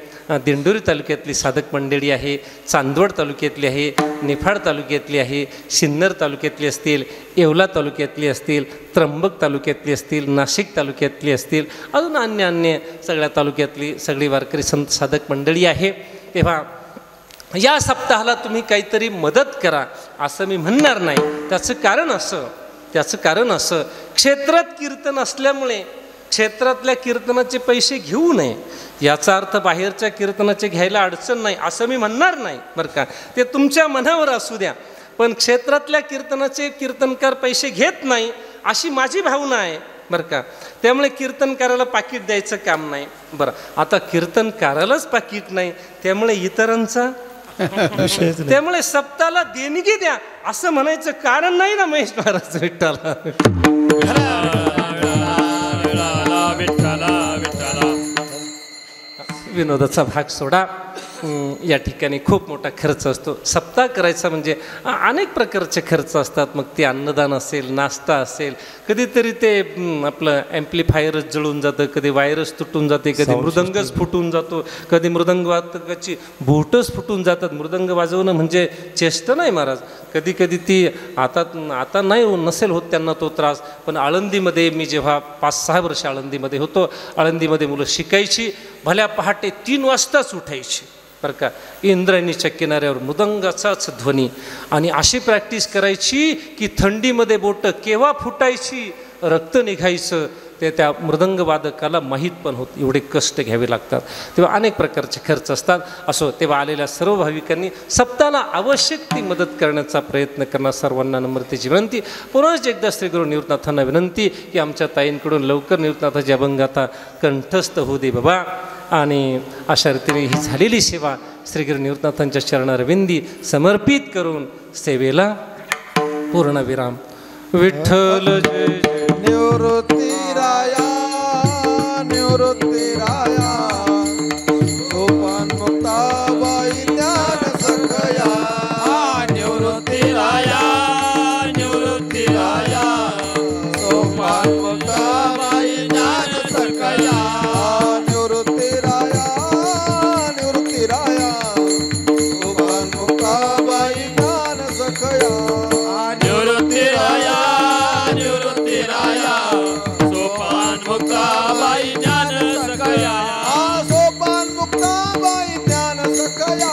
दिंडोरी तालुक्यातली साधक मंडळी आहे, चांदवड तालुक्यातली आहे, निफाड तालुक्यातली आहे, सिन्नर तालुक्यातली असतील, येवला तालुक्यातली असतील, त्र्यंबक तालुक्यातली असतील, नाशिक तालुक्यातली असतील, अजून अन्य सगळ्या तालुक्यातली सगळी वारकरी संत साधक मंडळी आहे. तेव्हा या सप्ताहाला तुम्ही काहीतरी मदत करा असं मी म्हणणार नाही. त्याचं कारण असं क्षेत्रात कीर्तन असल्यामुळे क्षेत्रातल्या कीर्तनाचे पैसे घेऊ नये. याचा अर्थ बाहेरच्या कीर्तनाचे घ्यायला अडचण नाही असं मी म्हणणार नाही बरं का, ते तुमच्या मनावर असू द्या. पण क्षेत्रातल्या कीर्तनाचे कीर्तनकार पैसे घेत नाही अशी माझी भावना आहे बरं का. त्यामुळे कीर्तनकाराला पाकीट द्यायचं काम नाही. बरं, आता कीर्तनकारालाच पाकीट नाही त्यामुळे इतरांचा त्यामुळे सप्ताहाला देणगी द्या असं म्हणायचं कारण नाही ना महेश महाराज विठ्ठला. विनोदाचा भाग सोडा. या ठिकाणी खूप मोठा खर्च असतो. सप्ताह करायचा म्हणजे अनेक प्रकारचे खर्च असतात. मग ते अन्नदान असेल, नाश्ता असेल, कधीतरी ते आपलं ॲम्प्लिफायरच जळून जातं, कधी वायरस तुटून जाते, कधी मृदंगच फुटून जातो, कधी मृदंग वादकाची बोटच फुटून जातात. मृदंग वाजवणं म्हणजे चेष्ट नाही महाराज. कधी कधी ती आता नाही नसेल होत त्यांना तो त्रास, पण आळंदीमध्ये मी जेव्हा 5-6 वर्ष आळंदीमध्ये होतो, आळंदीमध्ये मुलं शिकायची, भल्या पहाटे 3 वाजताच उठायची बरं का, इंद्रायणीच्या किनाऱ्यावर मृदंगाचाच ध्वनी, आणि अशी प्रॅक्टिस करायची की थंडीमध्ये बोटं केव्हा फुटायची, रक्त निघायचं ते त्या मृदंगवादकाला माहीत पण होत. एवढे कष्ट घ्यावे लागतात. तेव्हा अनेक प्रकारचे खर्च असतात. असो, तेव्हा आलेल्या सर्व भाविकांनी सप्ताहाला आवश्यक ती मदत करण्याचा प्रयत्न करणार सर्वांना नम्रतेची विनंती. पुनश्च एकदा श्री गुरु निवृत्तनाथांना विनंती की आमच्या ताईंकडून लवकर निवृत्तनाथाची अभंगाथा कंठस्थ होऊ दे बाबा. आणि अशा रीतीने ही झालेली सेवा श्री गुरु निवृत्तनाथांच्या चरणारविंदी समर्पित करून सेवेला पूर्णविराम. विठ्ठल जय जय. निवृत्तीराया निवृत्तीराया सोपान मुक्ताबाई ज्ञान सखया. निवृत्तीराया निवृत्तीराया सोपान मुक्ताबाई ज्ञान सखया. निवृत्तीराया निवृत्तीराया सोपान मुक्ताबाई ज्ञान सखया. निवृत्तीराया निवृत्तीराया सोपान मुक्ताबाई ज्ञान सखया. सोपान मुक्ताबाई ज्ञान सखया.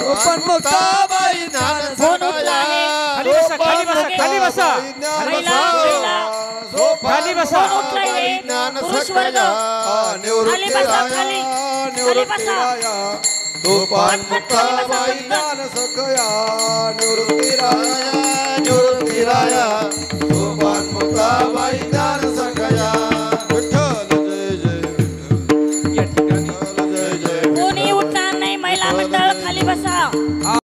सोपान मुक्ताबाई ज्ञान सखया. खाली बसा, खाली बसा, खाली बसा, खाली बसा. निवृत्तीराया सोपान मुक्ताबाई ज्ञान सखया. निवृत्तीराया निवृत्तीराया